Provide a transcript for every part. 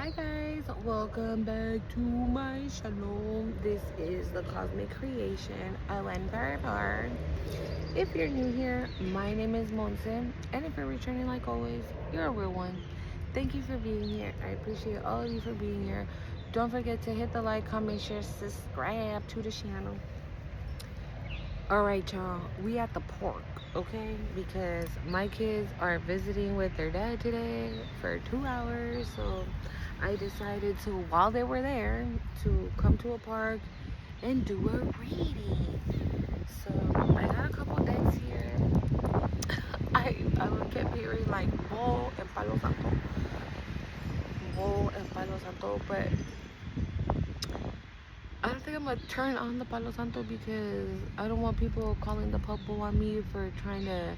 Hi guys, welcome back to my channel. This is the Cosmic Creation. I went Bar. If you're new here, my name is Monse, and if you're returning like always, you're a real one. Thank you for being here. I appreciate all of you for being here. Don't forget to hit the like, comment, share, subscribe to the channel. Alright y'all, we at the park, okay? Because my kids are visiting with their dad today for 2 hours, so I decided to, while they were there, to come to a park and do a reading. So I got a couple decks here. I kept hearing like Bo and Palo Santo. Bo and Palo Santo, but I don't think I'm gonna turn on the Palo Santo because I don't want people calling the popo on me for trying to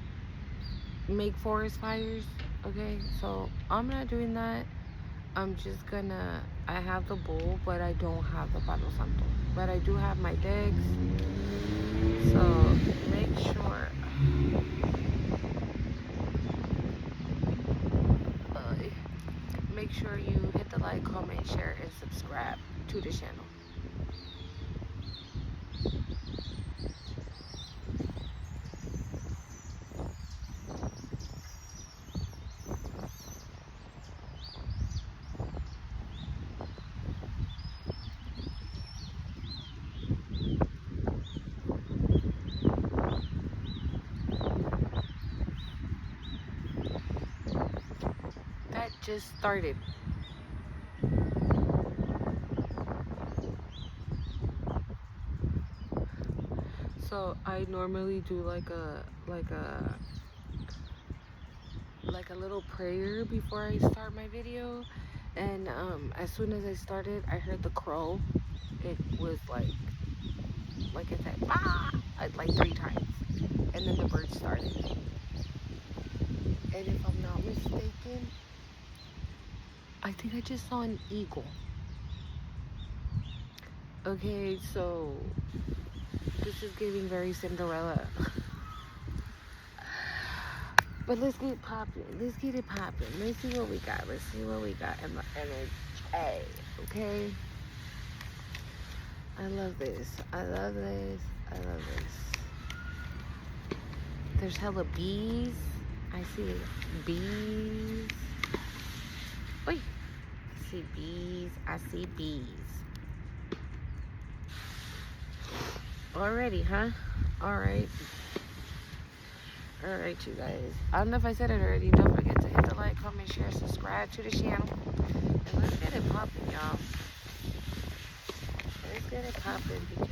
make forest fires. Okay, so I'm not doing that. I'm just gonna, I have the bowl, but I don't have the Palo Santo. But I do have my decks. So make sure you hit the like, comment, share, and subscribe to the channel. That just started. So I normally do like a little prayer before I start my video, and as soon as I started, I heard the crow. It was like it said ah like 3 times, and then the bird started. And if I'm not mistaken, I think I just saw an eagle. Okay, so this is giving very Cinderella. But let's get popping. Let's get it popping. Let's see what we got. Let's see what we got in the energy. Okay? I love this. I love this. I love this. There's hella bees. I see bees. Wait. I see bees. I see bees. Already, huh? Alright. Alright, you guys. I don't know if I said it already. Don't forget to hit the like, comment, share, subscribe to the channel. And let's get it popping, y'all. Let's get it popping because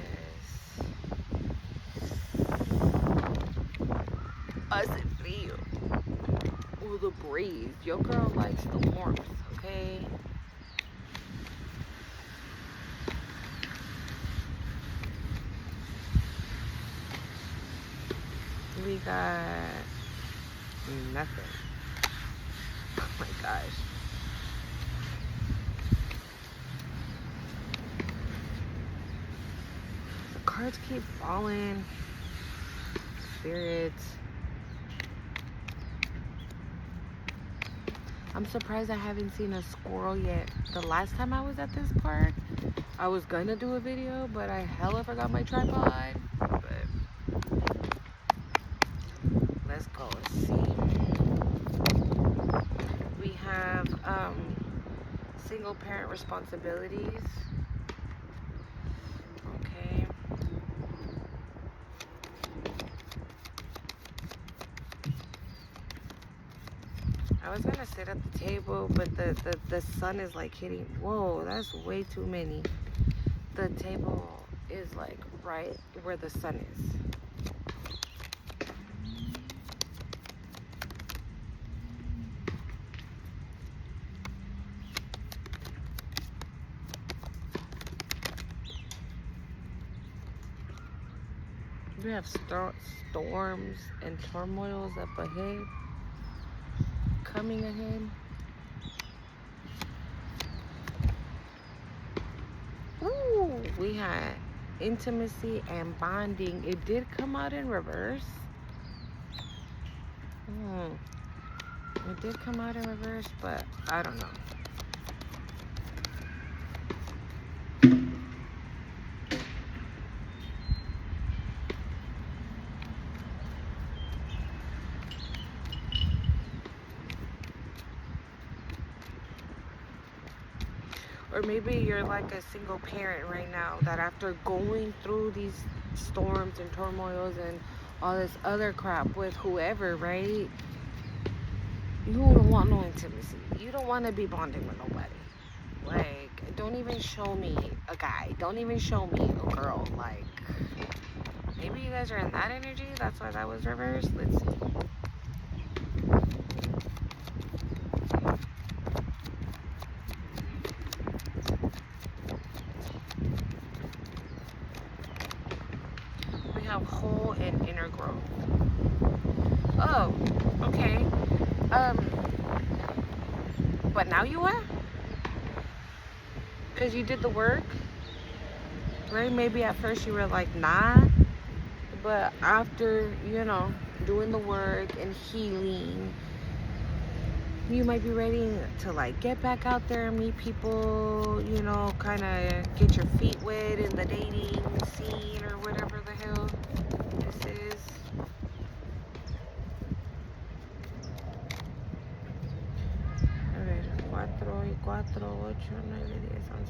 hace frío. Ooh, the breeze. Your girl likes the warmth, okay? We got nothing. Oh my gosh. The cards keep falling. Spirits. I'm surprised I haven't seen a squirrel yet. The last time I was at this park, I was gonna do a video, but I hella forgot my tripod. But let's go and see. We have single parent responsibilities. Okay. I was gonna sit at the table, but the sun is like hitting. Whoa, that's way too many. The table is like right where the sun is. We have storms and turmoils up ahead, coming ahead. Ooh, we had intimacy and bonding. It did come out in reverse. It did come out in reverse, but I don't know. Or maybe you're like a single parent right now that after going through these storms and turmoils and all this other crap with whoever, right? You don't want no intimacy. You don't want to be bonding with nobody. Like, don't even show me a guy. Don't even show me a girl. Like, maybe you guys are in that energy. That's why that was reversed. Let's see. We have whole and inner growth. Oh, okay. But now you are? Because you did the work, right? Maybe at first you were like, nah. But after, doing the work and healing, you might be ready to like get back out there and meet people, kind of get your feet wet in the dating scene or whatever the hell this is. A ver, 4 y 4, 8, 9, 10,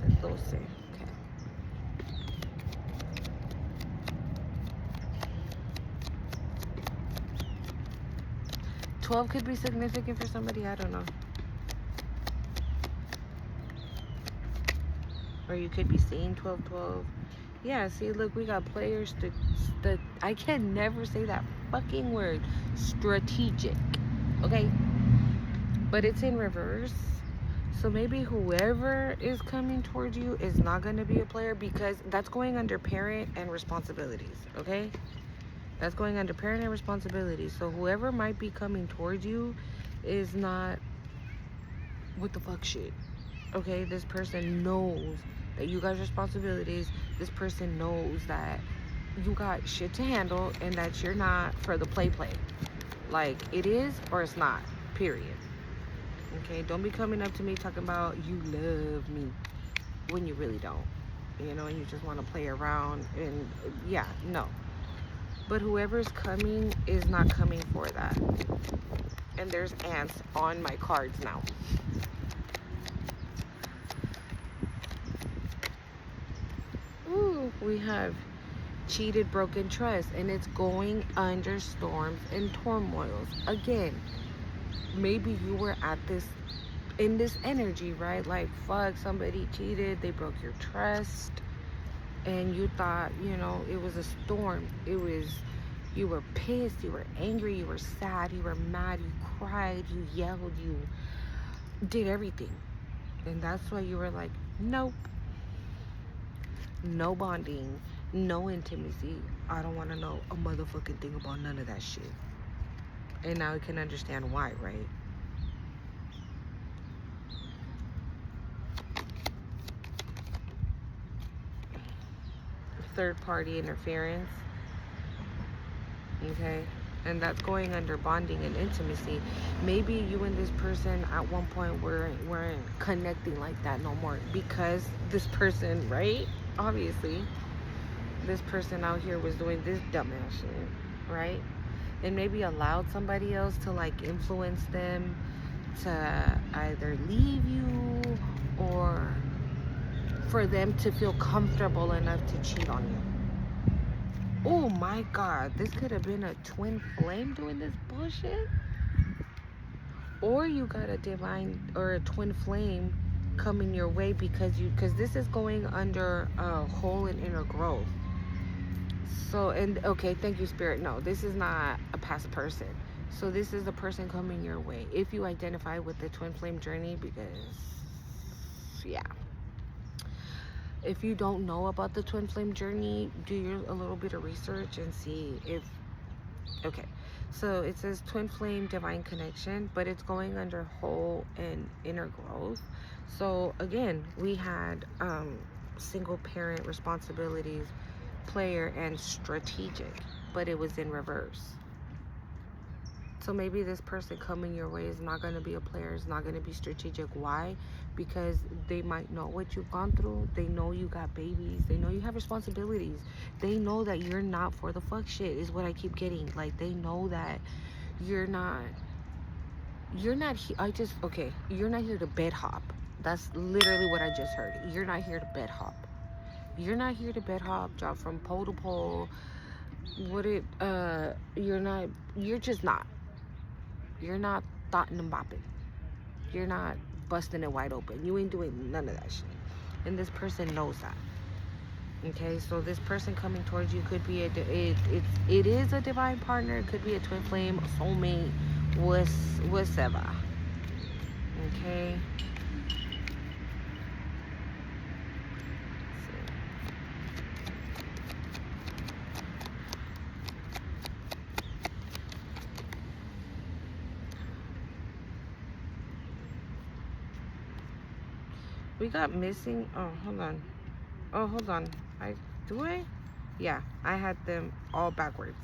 11, 12. Okay. 12 could be significant for somebody, I don't know. Or you could be seeing 12, 12. Yeah, see, look, we got players that I can never say that fucking word. Strategic. Okay? But it's in reverse. So maybe whoever is coming towards you is not going to be a player, because that's going under parent and responsibilities. Okay? That's going under parent and responsibility. So whoever might be coming towards you is not what the fuck shit. Okay? This person knows that you got responsibilities. This person knows that you got shit to handle and that you're not for the play. Like, it is or it's not. Period. Okay? Don't be coming up to me talking about you love me when you really don't. And you just want to play around. And yeah, no. But whoever's coming is not coming for that. And there's ants on my cards now. Ooh, we have cheated, broken trust. And it's going under storms and turmoils. Again, maybe you were in this energy, right? Like, fuck, somebody cheated. They broke your trust. And you thought, it was a storm. You were pissed, you were angry, you were sad, you were mad, you cried, you yelled, you did everything. And that's why you were like, nope. No bonding, no intimacy. I don't want to know a motherfucking thing about none of that shit. And now I can understand why, right? Third party interference. Okay? And that's going under bonding and intimacy. Maybe you and this person at one point weren't connecting like that no more, because this person, right? Obviously, this person out here was doing this dumbass shit, right? And maybe allowed somebody else to like influence them to either leave you or for them to feel comfortable enough to cheat on you. Oh my God, this could have been a twin flame doing this bullshit. Or you got a divine or a twin flame coming your way because this is going under a whole and inner growth. So, and okay, thank you, Spirit. No, this is not a past person. So this is the person coming your way. If you identify with the twin flame journey, because yeah. If you don't know about the twin flame journey, do a little bit of research and see if, okay. So it says twin flame divine connection, but it's going under whole and inner growth. So again, we had single parent responsibilities, player, and strategic, but it was in reverse. So maybe this person coming your way is not going to be a player, is not going to be strategic. Why? Because they might know what you've gone through. They know you got babies. They know you have responsibilities. They know that you're not for the fuck shit, is what I keep getting. Like, they know that you're not here to bed hop. That's literally what I just heard. You're not here to bed hop. You're not here to bed hop, drop from pole to pole. You're not, you're just not. You're not thoughting and bopping. You're not busting it wide open. You ain't doing none of that shit. And this person knows that. Okay, so this person coming towards you could be it is a divine partner. It could be a twin flame, a soulmate, whatever. Okay. We got missing. Oh, hold on. Oh, hold on. Do I? Yeah, I had them all backwards.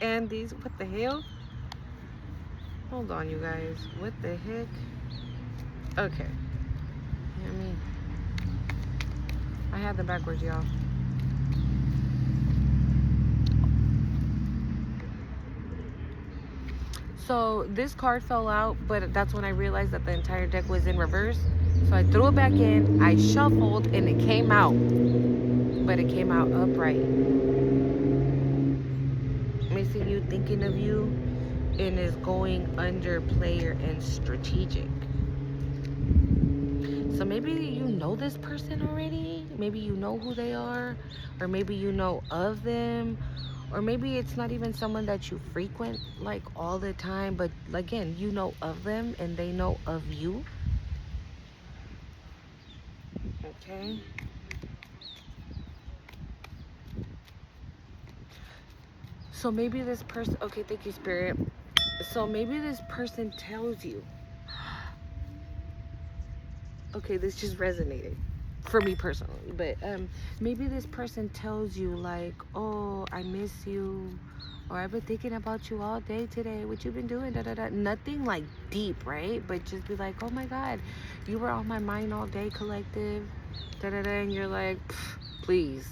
And these, what the hell? Hold on, you guys. What the heck? Okay. Hear me? I had them backwards, y'all. So this card fell out, but that's when I realized that the entire deck was in reverse. So I threw it back in, I shuffled, and it came out. But it came out upright. Missing you, thinking of you, and is going under player and strategic. So maybe you know this person already. Maybe you know who they are. Or maybe you know of them. Or maybe it's not even someone that you frequent like all the time. But again, you know of them and they know of you. Okay. So maybe this person, okay, thank you, Spirit. So maybe this person tells you, okay, this just resonated for me personally, but maybe this person tells you like, oh, I miss you, or I've been thinking about you all day today, what you been doing, da da da. Nothing like deep, right? But just be like, oh my God, you were on my mind all day, collective, da da da. And you're like, please.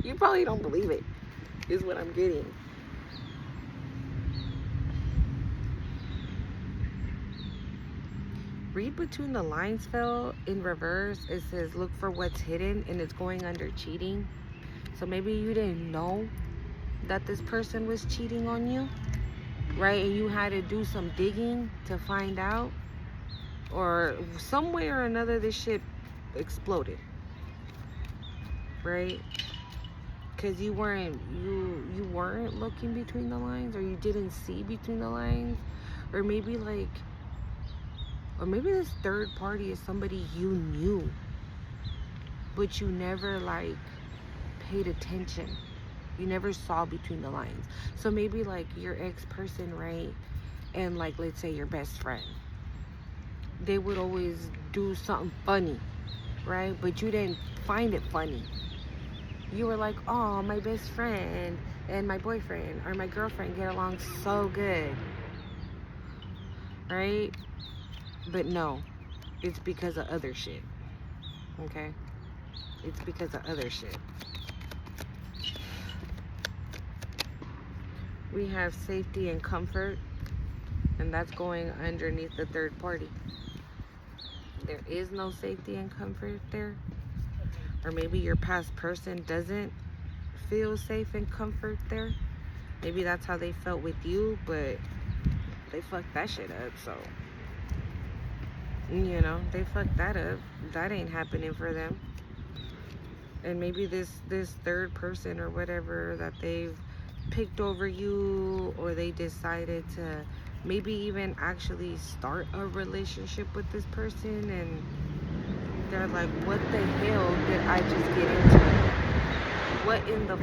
You probably don't believe it, is what I'm getting. Read between the lines fell in reverse. It says look for what's hidden, and it's going under cheating. So maybe you didn't know that this person was cheating on you, right? And you had to do some digging to find out, or some way or another this shit exploded, right? Because you weren't looking between the lines, or you didn't see between the lines, or maybe this third party is somebody you knew, but you never like paid attention. You never saw between the lines. So maybe like your ex-person, right? And like, let's say your best friend, they would always do something funny, right? But you didn't find it funny. You were like, oh, my best friend and my boyfriend or my girlfriend get along so good, right? But no, it's because of other shit, okay? It's because of other shit. We have safety and comfort, and that's going underneath the third party. There is no safety and comfort there. Or maybe your past person doesn't feel safe and comfort there. Maybe that's how they felt with you, but they fucked that shit up, so... You know, they fucked that up. That ain't happening for them. And maybe this third person or whatever that they've picked over you, or they decided to maybe even actually start a relationship with this person, and they're like, what the hell did I just get into? What in the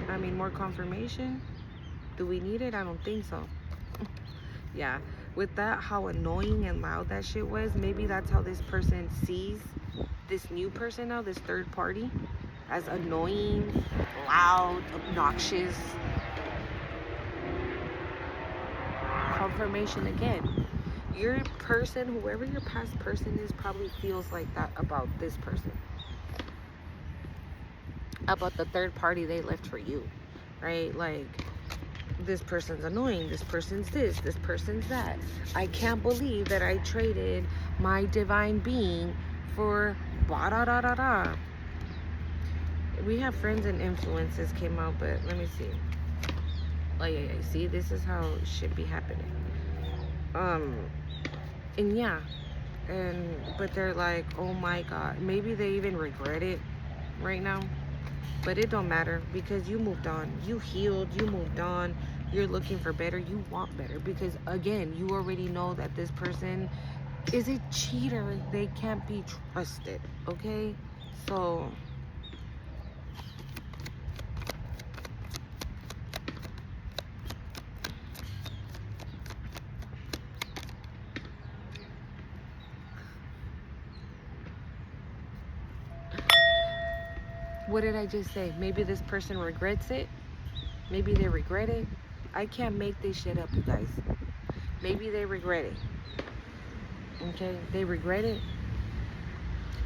I mean, more confirmation? Do we need it? I don't think so. Yeah, with that, how annoying and loud that shit was, maybe that's how this person sees this new person now, this third party, as annoying, loud, obnoxious. Confirmation again. Your person, whoever your past person is, probably feels like that about this person. About the third party they left for you, right? Like, this person's annoying, this person's this person's that. I can't believe that I traded my divine being for blah da da da da. We have friends and influences came out, but let me see. Oh yeah, see, this is how it should be happening. And yeah, but they're like, oh my god, maybe they even regret it right now. But it don't matter, because you moved on, you healed, you moved on, you're looking for better, you want better, because again, you already know that this person is a cheater. They can't be trusted, okay? So what did I just say? Maybe this person regrets it. Maybe they regret it. I can't make this shit up, you guys. Maybe they regret it. Okay? They regret it.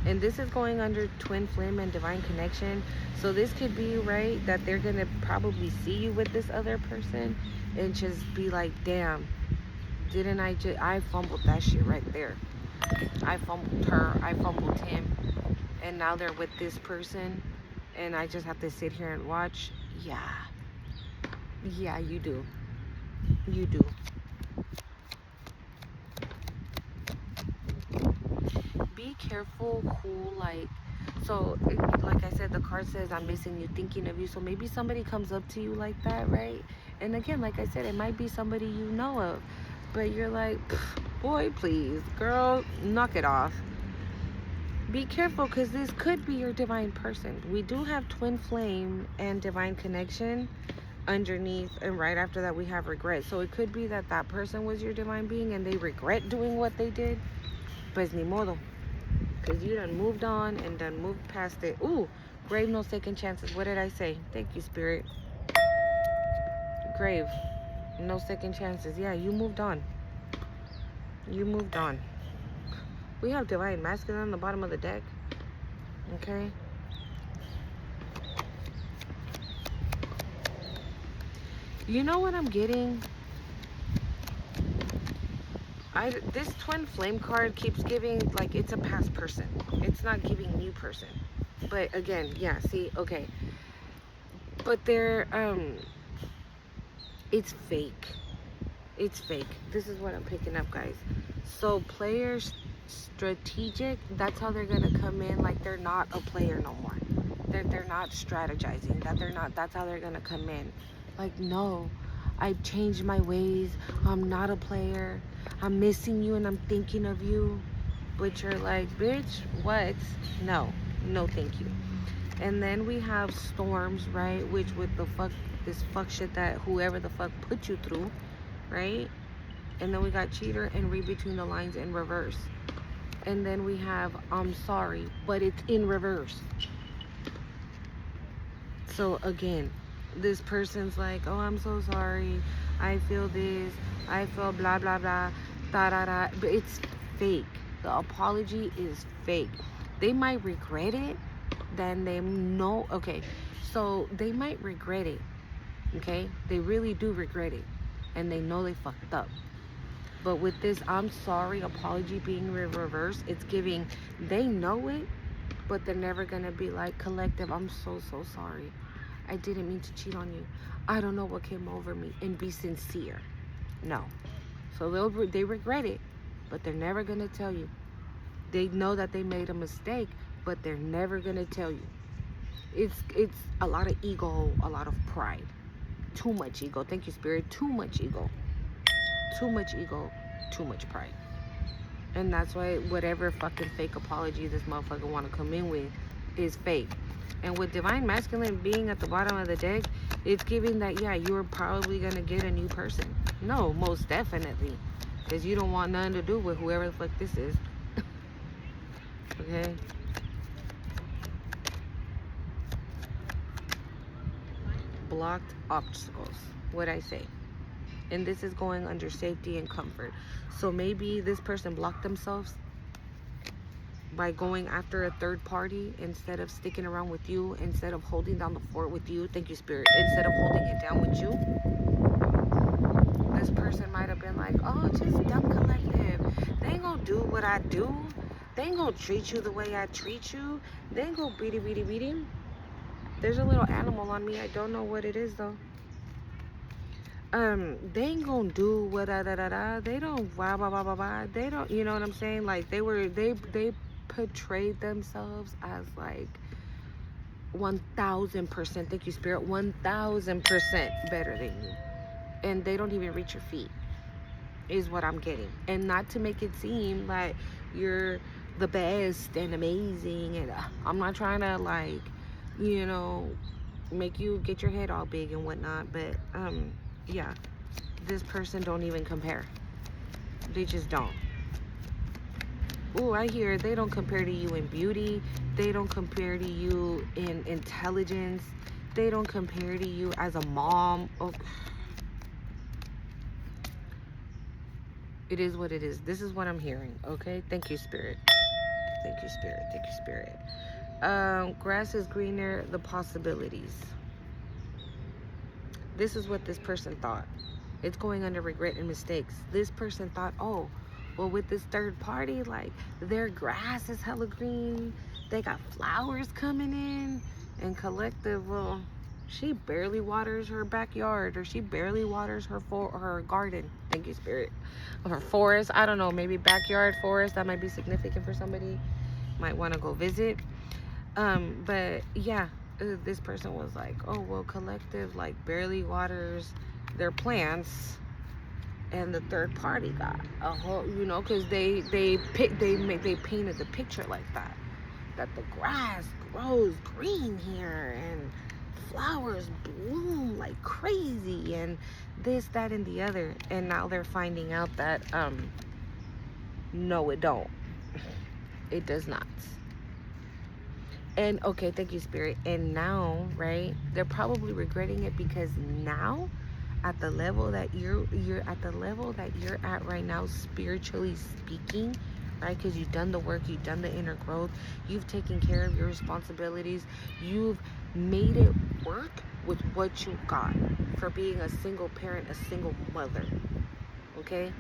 And this is going under twin flame and divine connection. So this could be, right, that they're going to probably see you with this other person and just be like, damn, didn't I fumbled that shit right there. I fumbled her. I fumbled him. And now they're with this person. And I just have to sit here and watch. Yeah. Yeah, you do. You do. Be careful who, like, so like I said, the card says I'm missing you, thinking of you. So maybe somebody comes up to you like that, right? And again, like I said, it might be somebody you know of, but you're like, boy, please, girl, knock it off. Be careful, because this could be your divine person. We do have twin flame and divine connection underneath, and right after that we have regret. So it could be that that person was your divine being and they regret doing what they did, but it's ni modo, because you done moved on and done moved past it. Ooh, grave, no second chances. What did I say? Thank you, spirit. Grave, no second chances. Yeah, you moved on. You moved on. We have divine masculine on the bottom of the deck. Okay. You know what I'm getting? This twin flame card keeps giving, like, it's a past person. It's not giving new person. But again, yeah, see, okay. But they're, it's fake. It's fake. This is what I'm picking up, guys. So players strategic, that's how they're gonna come in. Like, they're not a player no more. They're not strategizing. That's how they're gonna come in. Like, no, I've changed my ways. I'm not a player. I'm missing you and I'm thinking of you. But you're like, bitch, what? No, thank you. And then we have storms, right? Which with this fuck shit that whoever the fuck put you through, right? And then we got cheater and read between the lines in reverse. And then we have I'm sorry, but it's in reverse. So again, this person's like, oh, I'm so sorry, I feel this, I feel blah blah blah, da da da. But it's fake. The apology is fake. They might regret it. Then they know. Okay, so they might regret it. Okay, they really do regret it, and they know they fucked up. But with this I'm sorry apology being reversed, it's giving, they know it, but they're never gonna be like, collective, I'm so sorry, I didn't mean to cheat on you, I don't know what came over me, and be sincere. No. So they regret it, but they're never gonna tell you. They know that they made a mistake, but they're never gonna tell you. It's a lot of ego, a lot of pride, too much ego. Thank you, spirit. Too much ego, too much ego, too much pride. And that's why whatever fucking fake apology this motherfucker want to come in with is fake. And with divine masculine being at the bottom of the deck, it's giving that, yeah, you're probably gonna get a new person. No, most definitely, because you don't want nothing to do with whoever the fuck this is. Okay. Blocked obstacles, what I say. And this is going under safety and comfort. So maybe this person blocked themselves by going after a third party instead of sticking around with you, instead of holding down the fort with you. Thank you, spirit. Instead of holding it down with you. do what I do. They ain't gonna treat you the way I treat you. They ain't gonna beat him. There's a little animal on me. I don't know what it is though. They ain't gonna do what they don't they don't, you know what I'm saying? Like they portrayed themselves as like 1000%, thank you spirit, 1000% better than you, and they don't even reach your feet, is what I'm getting. And not to make it seem like you're the best and amazing, and I'm not trying to like, you know, make you get your head all big and whatnot, but yeah, this person don't even compare. They just don't. Oh, I hear they don't compare to you in beauty. They don't compare to you in intelligence. They don't compare to you as a mom. Oh, it is what it is. This is what I'm hearing. Okay, thank you, spirit. Thank you, spirit. Thank you, spirit. Grass is greener, the possibilities. This is what this person thought. It's going under regret and mistakes. This person thought, oh, well, with this third party, like, their grass is hella green. They got flowers coming in. And collective, well, she barely waters her backyard, or she barely waters her garden. Thank you, spirit. Or her forest. I don't know. Maybe backyard, forest. That might be significant for somebody. Might want to go visit. But yeah, this person was like, oh, well, collective like barely waters their plants, and the third party got a whole, you know, because they painted the picture like that the grass grows green here and flowers bloom like crazy and this, that, and the other. And now they're finding out that no, it don't. It does not. And okay, thank you, spirit. And now, right, they're probably regretting it, because now at the level that you're at the level that you're at right now, spiritually speaking, right, because you've done the work, you've done the inner growth, you've taken care of your responsibilities, you've made it work with what you got for being a single parent, a single mother. Okay,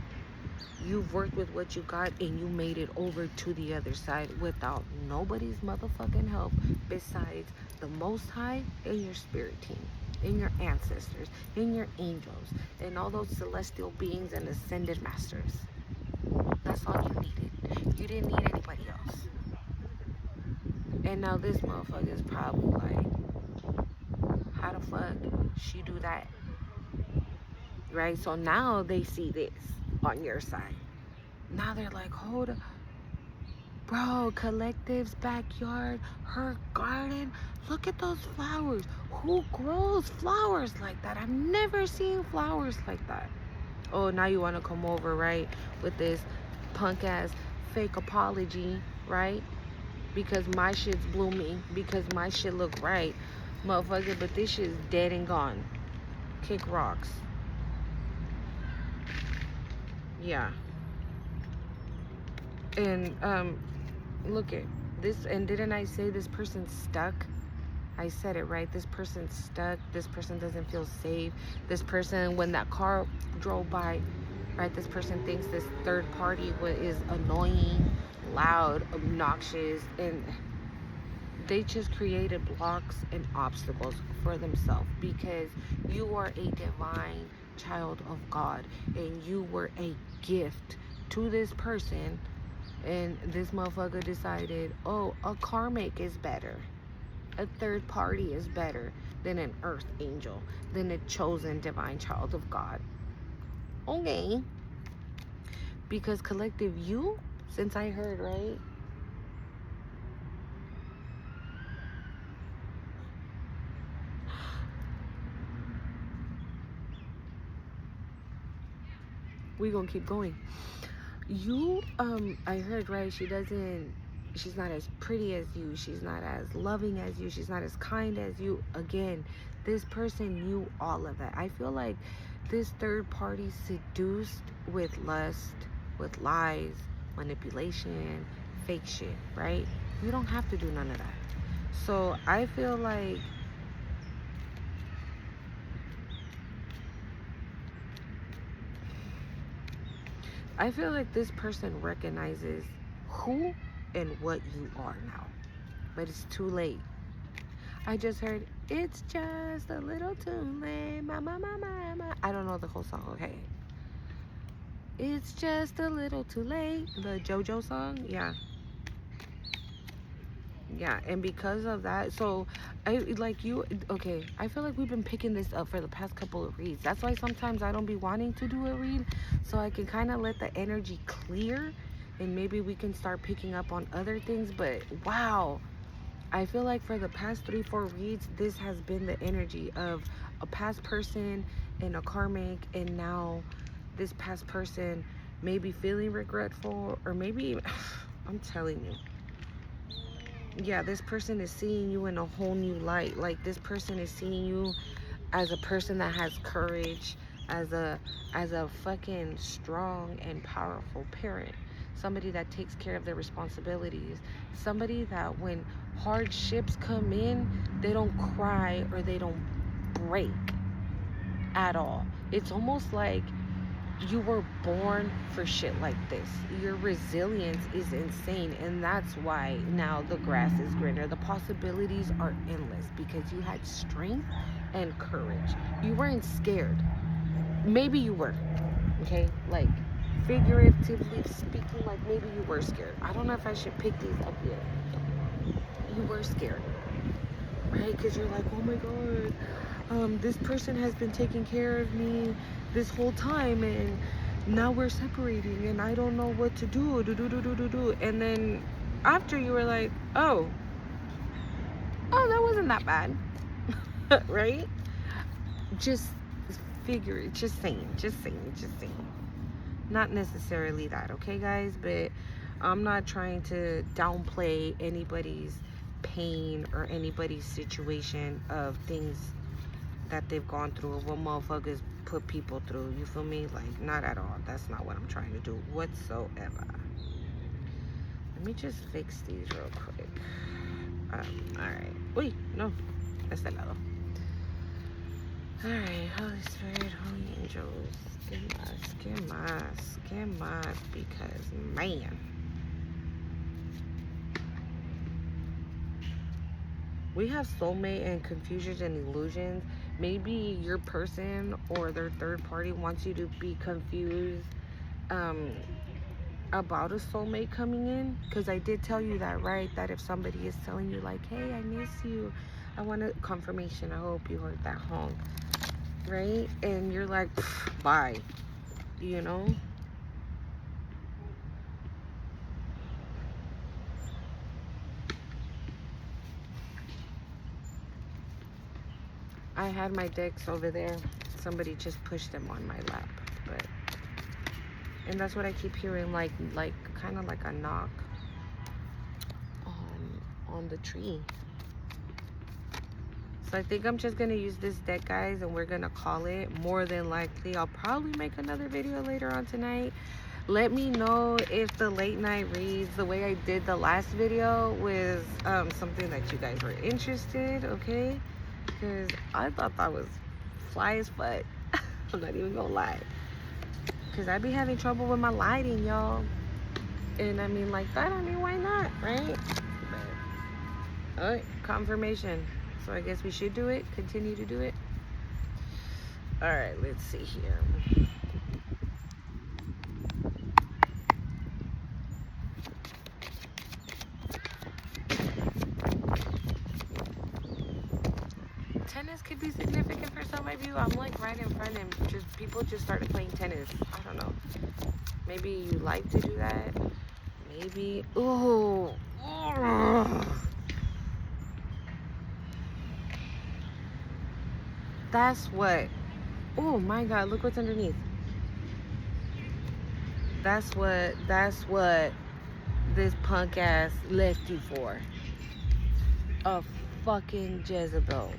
you've worked with what you got, and you made it over to the other side without nobody's motherfucking help besides the Most High and your spirit team, and your ancestors, and your angels, and all those celestial beings and ascended masters. That's all you needed. You didn't need anybody else. And now this motherfucker is probably like, how the fuck she do that? Right? So now they see this on your side. Now they're like, hold up. Bro, Collective's backyard, her garden, look at those flowers. Who grows flowers like that? I've never seen flowers like that. Oh, now you want to come over, right, with this punk ass fake apology, right? Because my shit's blooming, because my shit look right, motherfucker, but this shit's dead and gone. Kick rocks. Yeah. And look at this. And didn't I say this person's stuck? I said it, right? This person's stuck. This person doesn't feel safe. This person, when that car drove by, right, this person thinks this third party is annoying, loud, obnoxious, and they just created blocks and obstacles for themselves, because you are a divine child of God, and you were a gift to this person. And this motherfucker decided, oh, a karmic is better. A third party is better than an earth angel, than a chosen divine child of God. Okay. Because collective, you, since I heard, right? We gonna keep going. You, I heard, right, she's not as pretty as you, she's not as loving as you, she's not as kind as you. Again, this person knew all of that. I feel like this third party seduced with lust, with lies, manipulation, fake shit, right? You don't have to do none of that. So I feel like I feel like this person recognizes who and what you are now, but it's too late. I just heard it's just a little too late, ma. I don't know the whole song, okay? It's just a little too late. The JoJo song, yeah. Yeah, and because of that, so I like you. Okay, I feel like we've been picking this up for the past couple of reads. That's why sometimes I don't be wanting to do a read, so I can kind of let the energy clear, and maybe we can start picking up on other things. But wow, I feel like for the past 3-4 reads, this has been the energy of a past person and a karmic, and now this past person may be feeling regretful, or maybe I'm telling you. Yeah, this person is seeing you in a whole new light. Like, this person is seeing you as a person that has courage, as a fucking strong and powerful parent, somebody that takes care of their responsibilities, somebody that when hardships come in, they don't cry or they don't break at all. It's almost like you were born for shit like this. Your resilience is insane, and that's why now the grass is greener. The possibilities are endless because you had strength and courage. You weren't scared. Maybe you were, okay? Like, figuratively speaking, like maybe you were scared. I don't know if I should pick these up yet. You were scared, right? Because you're like, oh my God, this person has been taking care of me this whole time, and now we're separating, and I don't know what to do. And then after you were like, oh, that wasn't that bad, right? Just saying. Not necessarily that, okay, guys? But I'm not trying to downplay anybody's pain or anybody's situation of things that they've gone through, or what motherfuckers put people through. You feel me? Like, not at all. That's not what I'm trying to do whatsoever. Let me just fix these real quick. Alright. Wait, no. That's the lado. Alright, Holy Spirit, Holy Angels, get más, because, man, we have soulmate and confusions and illusions. Maybe your person or their third party wants you to be confused about a soulmate coming in, because I did tell you that, right? That if somebody is telling you like, hey, I miss you, I want a confirmation, I hope you heard that honk, right? And you're like, bye, you know? I had my decks over there. Somebody just pushed them on my lap, and that's what I keep hearing, like kind of like a knock on the tree. So I think I'm just gonna use this deck, guys, and we're gonna call it. More than likely, I'll probably make another video later on tonight. Let me know if the late night reads, the way I did the last video, was something that you guys were interested, okay? Because I thought that was fly as fuck. I'm not even gonna lie. Because I be having trouble with my lighting, y'all. And I mean, like that, I mean, why not, right? But, all right, confirmation. So I guess we should do it, continue to do it. All right, let's see here. Tennis could be significant for some of you. I'm like right in front and people just started playing tennis. I don't know. Maybe you like to do that. Maybe. Ooh. That's what. Oh my God, look what's underneath. That's what this punk ass left you for. A fucking Jezebel.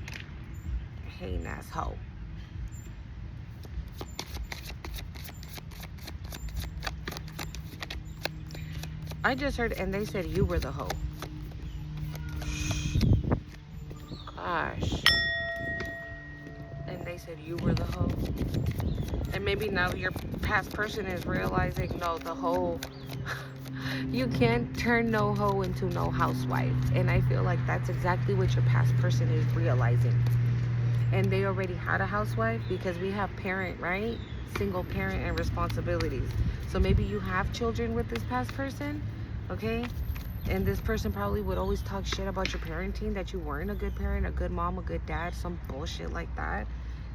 Hating asshole. I just heard, and they said you were the hoe. Gosh. And they said you were the hoe. And maybe now your past person is realizing, no, the whole you can't turn no hoe into no housewife. And I feel like that's exactly what your past person is realizing. And they already had a housewife, because we have parent, right? Single parent and responsibilities. So maybe you have children with this past person, okay? And this person probably would always talk shit about your parenting, that you weren't a good parent, a good mom, a good dad, some bullshit like that,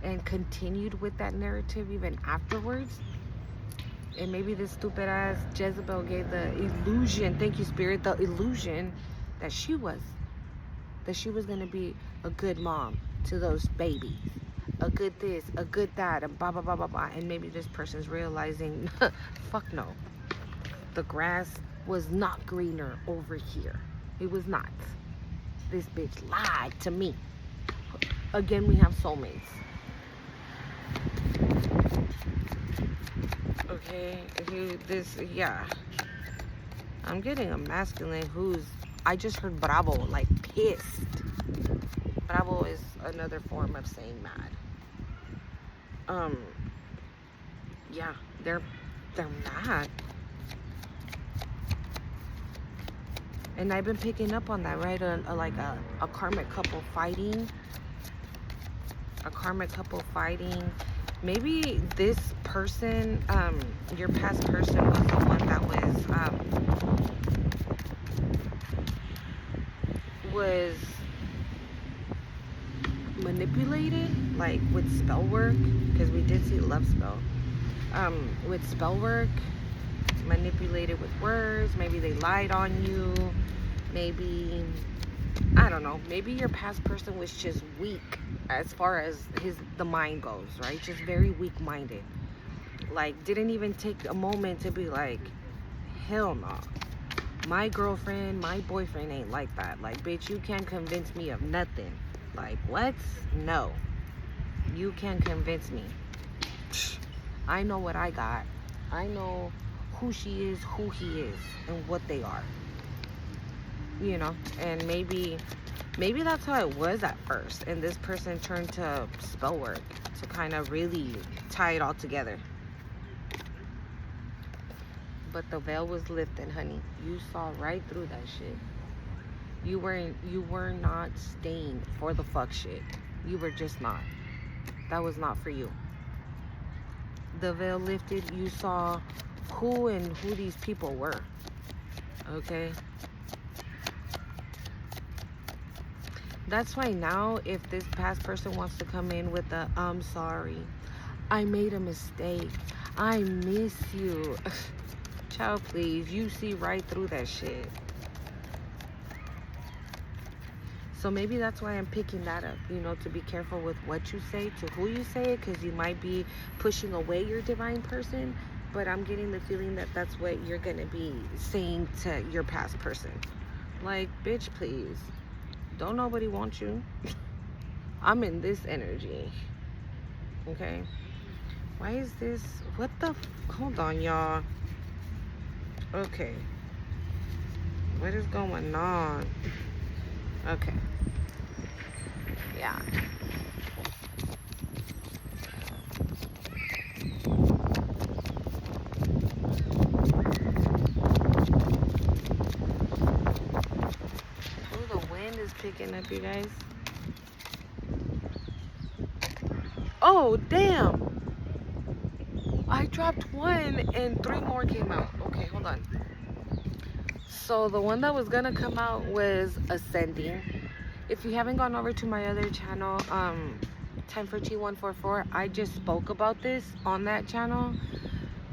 and continued with that narrative even afterwards. And maybe this stupid ass Jezebel gave the illusion, thank you, Spirit, the illusion that she was gonna be a good mom to those babies, a good this, a good that, and blah blah blah blah blah. And maybe this person's realizing, fuck no, the grass was not greener over here. It was not. This bitch lied to me. Again, we have soulmates. Okay, yeah. I'm getting a masculine who's, I just heard bravo, like pissed. Bravo is another form of saying mad. Yeah, they're mad. And I've been picking up on that, right? Like a karmic couple fighting. A karmic couple fighting. Maybe this person, your past person, was the one that was manipulated, like with spell work, because we did see love spell. With spell work, manipulated with words. Maybe they lied on you. Maybe, I don't know, maybe your past person was just weak as far as the mind goes, right? Just very weak-minded. Like, didn't even take a moment to be like, hell no. My girlfriend, my boyfriend ain't like that. Like, bitch, you can't convince me of nothing. Like, what? No. You can't convince me. I know what I got. I know who she is, who he is, and what they are. You know, and maybe that's how it was at first, and this person turned to spell work to kind of really tie it all together. But the veil was lifted, honey. You saw right through that shit. You were not staying for the fuck shit. You were just not. That was not for you. The veil lifted. You saw who these people were. Okay? That's why now, if this past person wants to come in with the, I'm sorry, I made a mistake, I miss you. Child, please, you see right through that shit. So maybe that's why I'm picking that up, you know, to be careful with what you say, to who you say it, because you might be pushing away your divine person. But I'm getting the feeling that that's what you're going to be saying to your past person. Like, bitch, please. Don't nobody want you. I'm in this energy. Okay? Why is this? What the? Hold on, y'all. Okay. What is going on? Okay. Yeah. Picking up, you guys. Oh, damn. I dropped one and 3 more came out. Okay, hold on. So the one that was gonna come out was Ascending. If you haven't gone over to my other channel, Time for T144, I just spoke about this on that channel.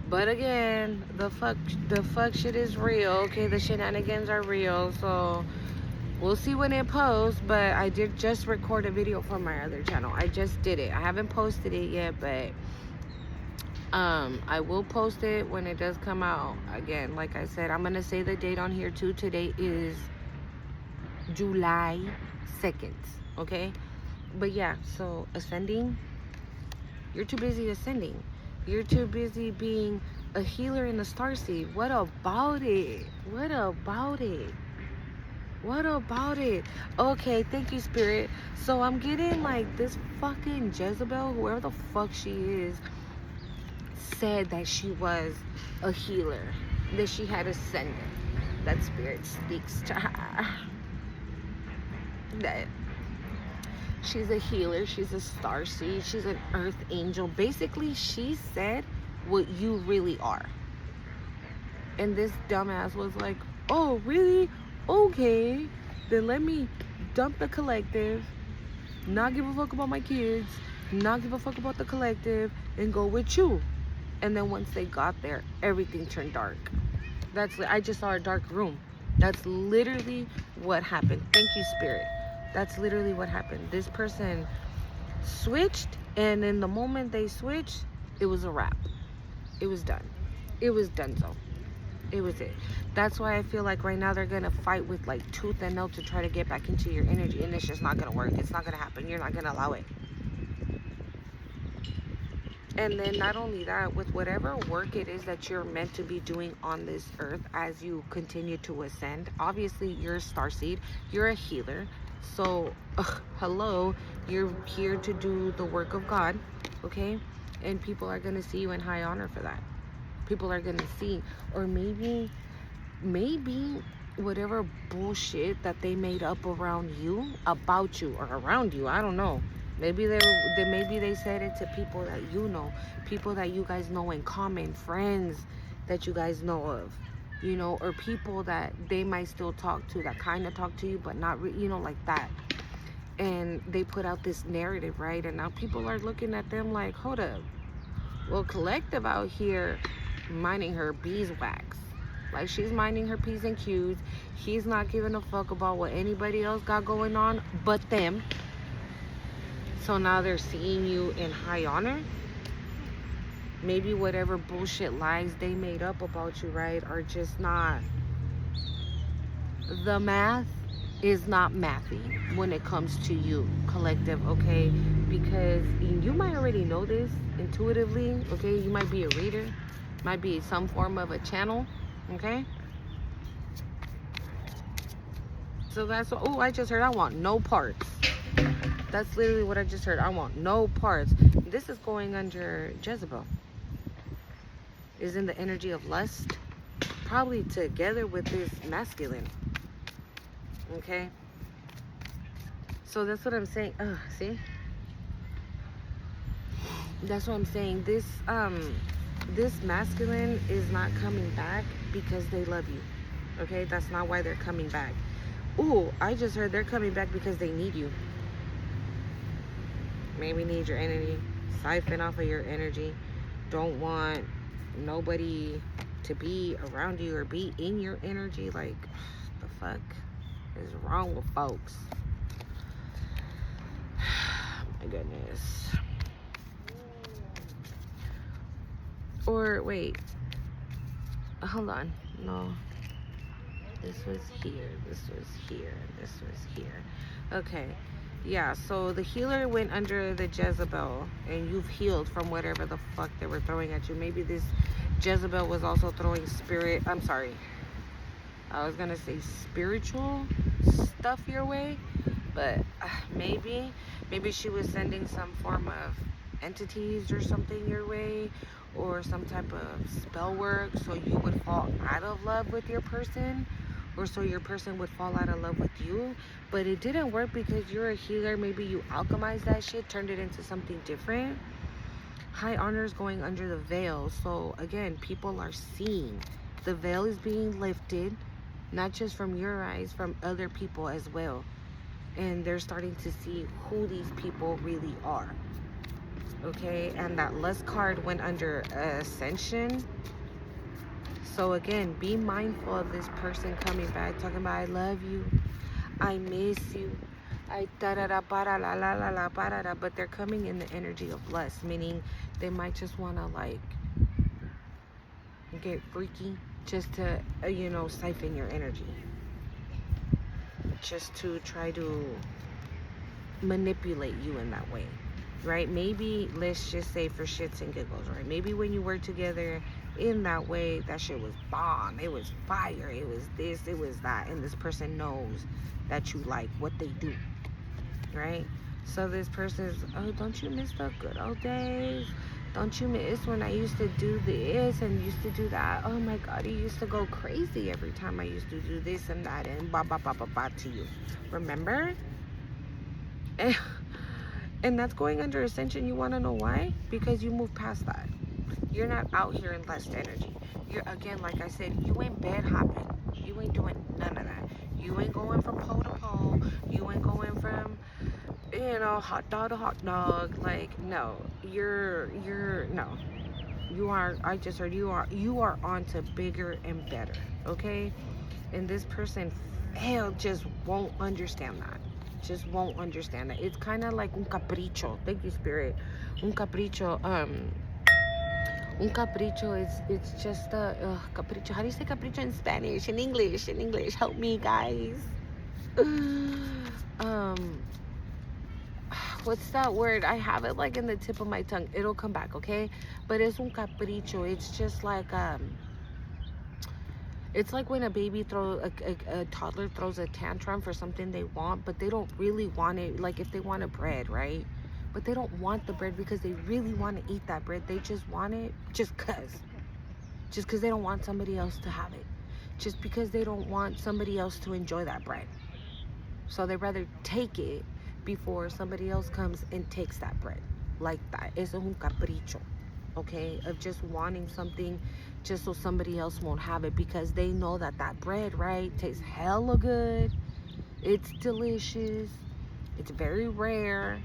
But again, the fuck shit is real. Okay, the shenanigans are real. So we'll see when it posts, but I did just record a video for my other channel. I just did it. I haven't posted it yet, but I will post it when it does come out. Again, like I said, I'm gonna say the date on here too. Today is July 2nd, okay? But yeah, so Ascending, you're too busy ascending. You're too busy being a healer in the starseed. What about it? What about it? What about it? Okay, thank you, Spirit. So I'm getting like this fucking Jezebel, whoever the fuck she is, said that she was a healer, that she had ascended, that spirit speaks to her, that she's a healer, she's a starseed, she's an earth angel. Basically, she said what you really are. And this dumbass was like, oh, really? Okay, then let me dump the collective, not give a fuck about my kids, not give a fuck about the collective, and go with you. And then once they got there, everything turned dark. I just saw a dark room. That's literally what happened. Thank you, Spirit. That's literally what happened. This person switched, and in the moment they switched, it was a wrap. It was done. It was donezo. It was it. That's why I feel like right now they're gonna fight with like tooth and nail to try to get back into your energy, and it's just not gonna work. It's not gonna happen. You're not gonna allow it. And then not only that, with whatever work it is that you're meant to be doing on this earth as you continue to ascend, obviously you're a starseed, you're a healer. So, hello, you're here to do the work of God, okay? And people are gonna see you in high honor for that. People are gonna see, or maybe whatever bullshit that they made up around you, about you, or around you, I don't know. Maybe they said it to people that you know, people that you guys know in common, friends that you guys know of, you know, or people that they might still talk to, that kind of talk to you, but not, you know, like that. And they put out this narrative, right? And now people are looking at them like, hold up, well, collective out here minding her beeswax. Like, she's minding her P's and Q's. He's not giving a fuck about what anybody else got going on but them. So now they're seeing you in high honor. Maybe whatever bullshit lies they made up about you, right, are just not, the math is not mathy when it comes to you, collective, okay? Because you might already know this intuitively, okay? You might be a reader, might be some form of a channel, okay? So that's what, oh, I just heard I want no parts. That's literally what I just heard. I want no parts. This is going under Jezebel. Is in the energy of lust, probably together with this masculine. Okay? So that's what I'm saying. See? That's what I'm saying. This masculine is not coming back because they love you. Okay? That's not why they're coming back. Ooh, I just heard they're coming back because they need you. Maybe need your energy. Siphon off of your energy. Don't want nobody to be around you or be in your energy. Like, the fuck is wrong with folks? My goodness. Or wait, hold on. No, this was here, this was here, this was here. Okay, yeah, so the healer went under the Jezebel, and you've healed from whatever the fuck they were throwing at you. Maybe this Jezebel was also throwing I was gonna say spiritual stuff your way, but maybe she was sending some form of entities or something your way, or some type of spell work so you would fall out of love with your person, or so your person would fall out of love with you. But it didn't work because you're a healer. Maybe you alchemized that shit, turned it into something different. High honor is going under the veil. So again, people are seeing. The veil is being lifted, not just from your eyes, from other people as well. And they're starting to see who these people really are. Okay, and that lust card went under ascension. So again, be mindful of this person coming back, talking about, I love you, I miss you, I da-da-da, ba-da-la-la-la-la, ba-da-da, but they're coming in the energy of lust, meaning they might just want to, like, get freaky just to, siphon your energy. Just to try to manipulate you in that way. Right? Maybe, let's just say for shits and giggles, right? Maybe when you work together in that way, that shit was bomb, it was fire, it was this, it was that, and this person knows that you like what they do, right? So this person is, oh, don't you miss the good old days? Don't you miss when I used to do this and used to do that? Oh my God, you used to go crazy every time I used to do this and that and ba ba ba ba ba to you. Remember? And, and that's going under ascension. You want to know why? Because you move past that. You're not out here in less energy. You're, again, like I said, you ain't bed hopping. You ain't doing none of that. You ain't going from pole to pole. You ain't going from, hot dog to hot dog. Like, no, no. You are, I just heard you are on to bigger and better, okay? And this person just won't understand that. Just won't understand that. It's kind of like un capricho. Thank you, Spirit. Un capricho, un capricho is, it's just a capricho. How do you say capricho in Spanish? In English? In English. Help me, guys. What's that word? I have it like in the tip of my tongue. It'll come back, okay? But it's un capricho. It's just like it's like when a baby a toddler throws a tantrum for something they want, but they don't really want it. Like if they want a bread, right? But they don't want the bread because they really want to eat that bread. They just want it just cause they don't want somebody else to have it. Just because they don't want somebody else to enjoy that bread. So they rather take it before somebody else comes and takes that bread. Like that. It's un capricho, okay? Of just wanting something just so somebody else won't have it, because they know that that bread, right, tastes hella good. It's delicious. It's very rare.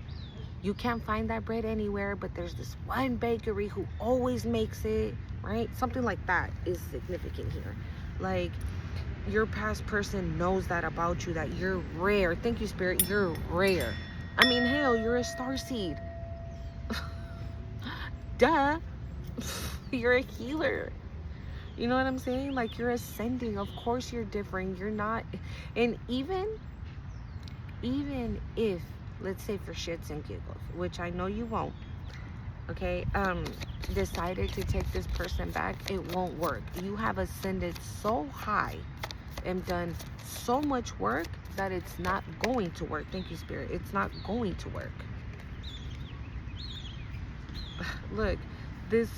You can't find that bread anywhere, but there's this one bakery who always makes it, right? Something like that is significant here. Like, your past person knows that about you, that you're rare. Thank you, Spirit. You're rare. I mean, hell, you're a star seed. Duh. You're a healer. You know what I'm saying? Like, you're ascending. Of course you're different. You're not. And even if, let's say for shits and giggles, which I know you won't, okay, decided to take this person back, it won't work. You have ascended so high and done so much work that it's not going to work. Thank you, Spirit. It's not going to work. Look, this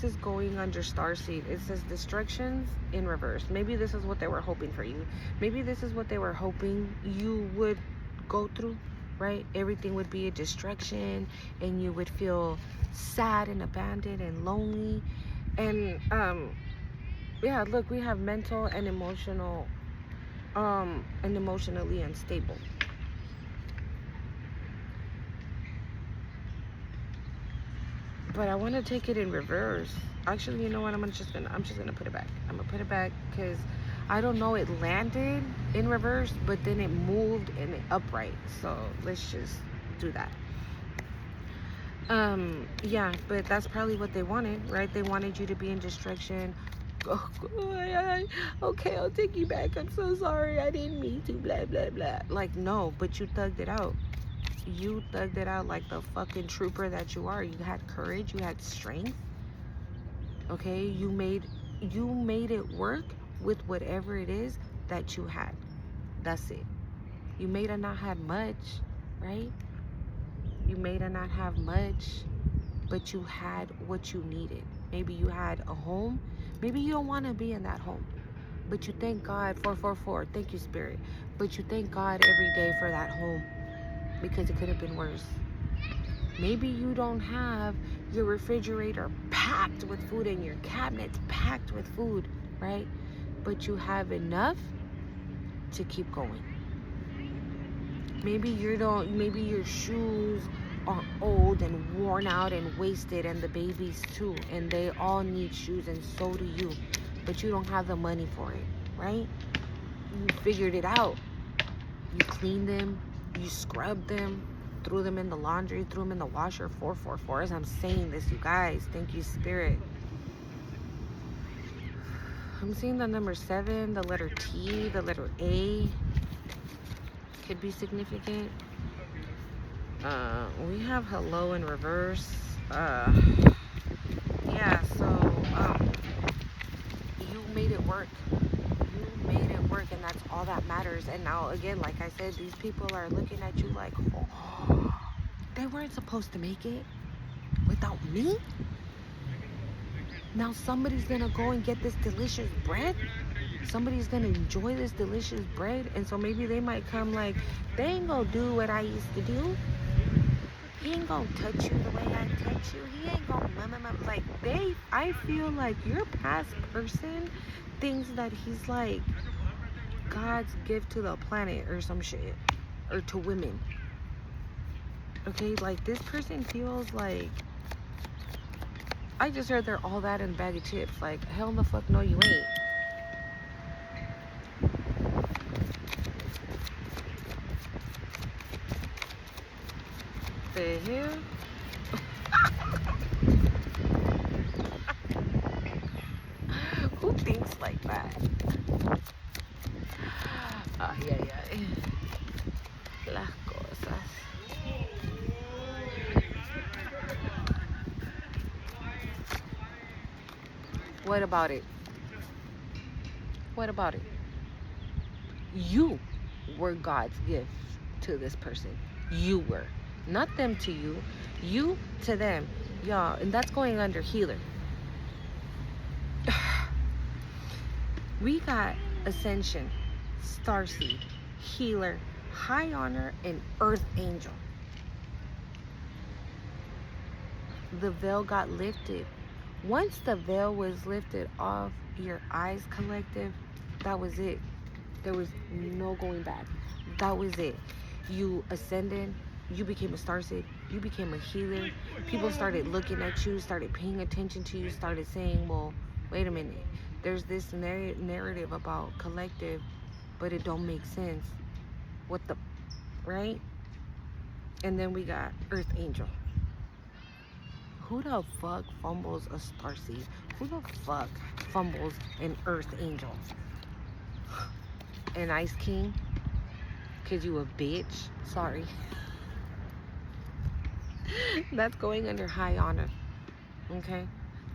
is going under starseed. It says destructions in reverse. Maybe this is what they were hoping for you. Maybe this is what they were hoping you would go through, right? Everything would be a destruction and you would feel sad and abandoned and lonely. And yeah, look, we have mental and emotional and emotionally unstable. But I want to take it in reverse. Actually, you know what? I'm just gonna put it back. I'm gonna put it back because I don't know. It landed in reverse, but then it moved and it upright. So let's just do that. Yeah, but that's probably what they wanted, right? They wanted you to be in destruction. Oh, okay, I'll take you back. I'm so sorry. I didn't mean to. Blah blah blah. Like, no, but you thugged it out. You thugged it out like the fucking trooper that you are. You had courage, you had strength. Okay, you made it work with whatever it is that you had. That's it. You may have not had much, right? You may have not have much, but you had what you needed. Maybe you had a home. Maybe you don't want to be in that home, but you thank God. 444. Thank you, Spirit. But you thank God every day for that home, because it could have been worse. Maybe you don't have your refrigerator packed with food and your cabinets packed with food, right? But you have enough to keep going. Maybe maybe your shoes are old and worn out and wasted, and the babies too, and they all need shoes, and so do you. But you don't have the money for it, right? You figured it out. You cleaned them, you scrubbed them, threw them in the laundry, threw them in the washer. 444. As I'm saying this, you guys, thank you, Spirit. I'm seeing the number 7, the letter T, the letter A could be significant. We have hello in reverse. Yeah, so you made it work. You made it work, and that's all that matters. And now, again, like I said, these people are looking at you like, oh, They weren't supposed to make it without me. Now somebody's gonna go and get this delicious bread. Somebody's gonna enjoy this delicious bread, and so maybe they might come like, they ain't gonna do what I used to do. He ain't gonna touch you the way I touch you. He ain't gonna like I feel like your past person thinks that he's like God's gift to the planet or some shit, or to women. Okay, like this person feels like, I just heard they're all that in a bag of chips. Like, hell in the fuck no, you ain't. The hell? Who thinks like that? Ay, ay, ay. Las cosas. What about it? What about it? You were God's gift to this person. You were. Not them to you. You to them. Y'all, and that's going under healer. We got Ascension, Starseed, Healer, High Honor, and Earth Angel. The veil got lifted. Once the veil was lifted off your eyes, collective, that was it. There was no going back. That was it. You ascended. You became a starseed. You became a healer. People started looking at you, started paying attention to you, started saying, well, wait a minute. There's this narrative about collective, but it don't make sense. What the, right? And then we got Earth Angel. Who the fuck fumbles a starseed? Who the fuck fumbles an Earth Angel? An Ice King? Cause you a bitch? Sorry. That's going under High Honor. Okay?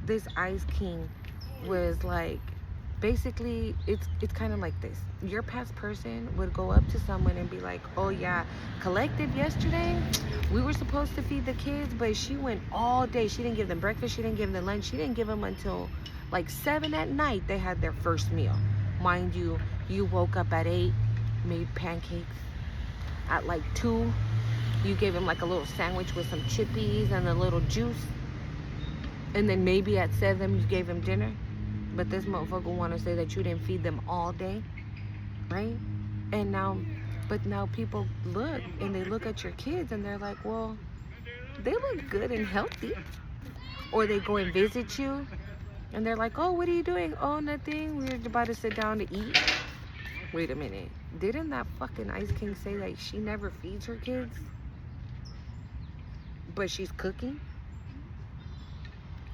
This Ice King was like, basically, it's kind of like this. Your past person would go up to someone and be like, oh yeah, collective yesterday, we were supposed to feed the kids, but she went all day. She didn't give them breakfast. She didn't give them lunch. She didn't give them until like 7 at night. They had their first meal. Mind you, you woke up at 8, made pancakes. At like 2, you gave them like a little sandwich with some chippies and a little juice. And then maybe at 7, you gave them dinner. But this motherfucker want to say that you didn't feed them all day, right? And now, but now people look and they look at your kids and they're like, well, they look good and healthy. Or they go and visit you and they're like, oh, what are you doing? Oh, nothing. We're about to sit down to eat. Wait a minute. Didn't that fucking Ice King say that she never feeds her kids? But she's cooking?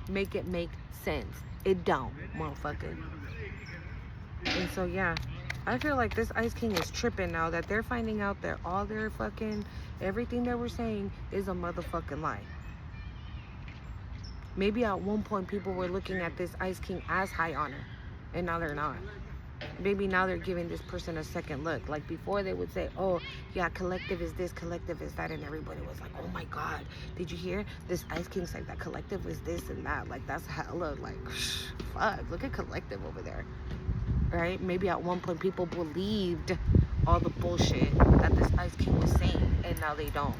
Make it make sense. It don't, motherfucker. And so, yeah, I feel like this Ice King is tripping now that they're finding out that all their fucking, everything they were saying is a motherfucking lie. Maybe at one point people were looking at this Ice King as High Honor, and now they're not. Maybe now they're giving this person a second look. Like before they would say, oh yeah, collective is this, collective is that, and everybody was like, oh my god, did you hear this Ice King said that collective is this and that? Like that's hella like fuck, look at collective over there, right? Maybe at one point people believed all the bullshit that this Ice King was saying, and now they don't.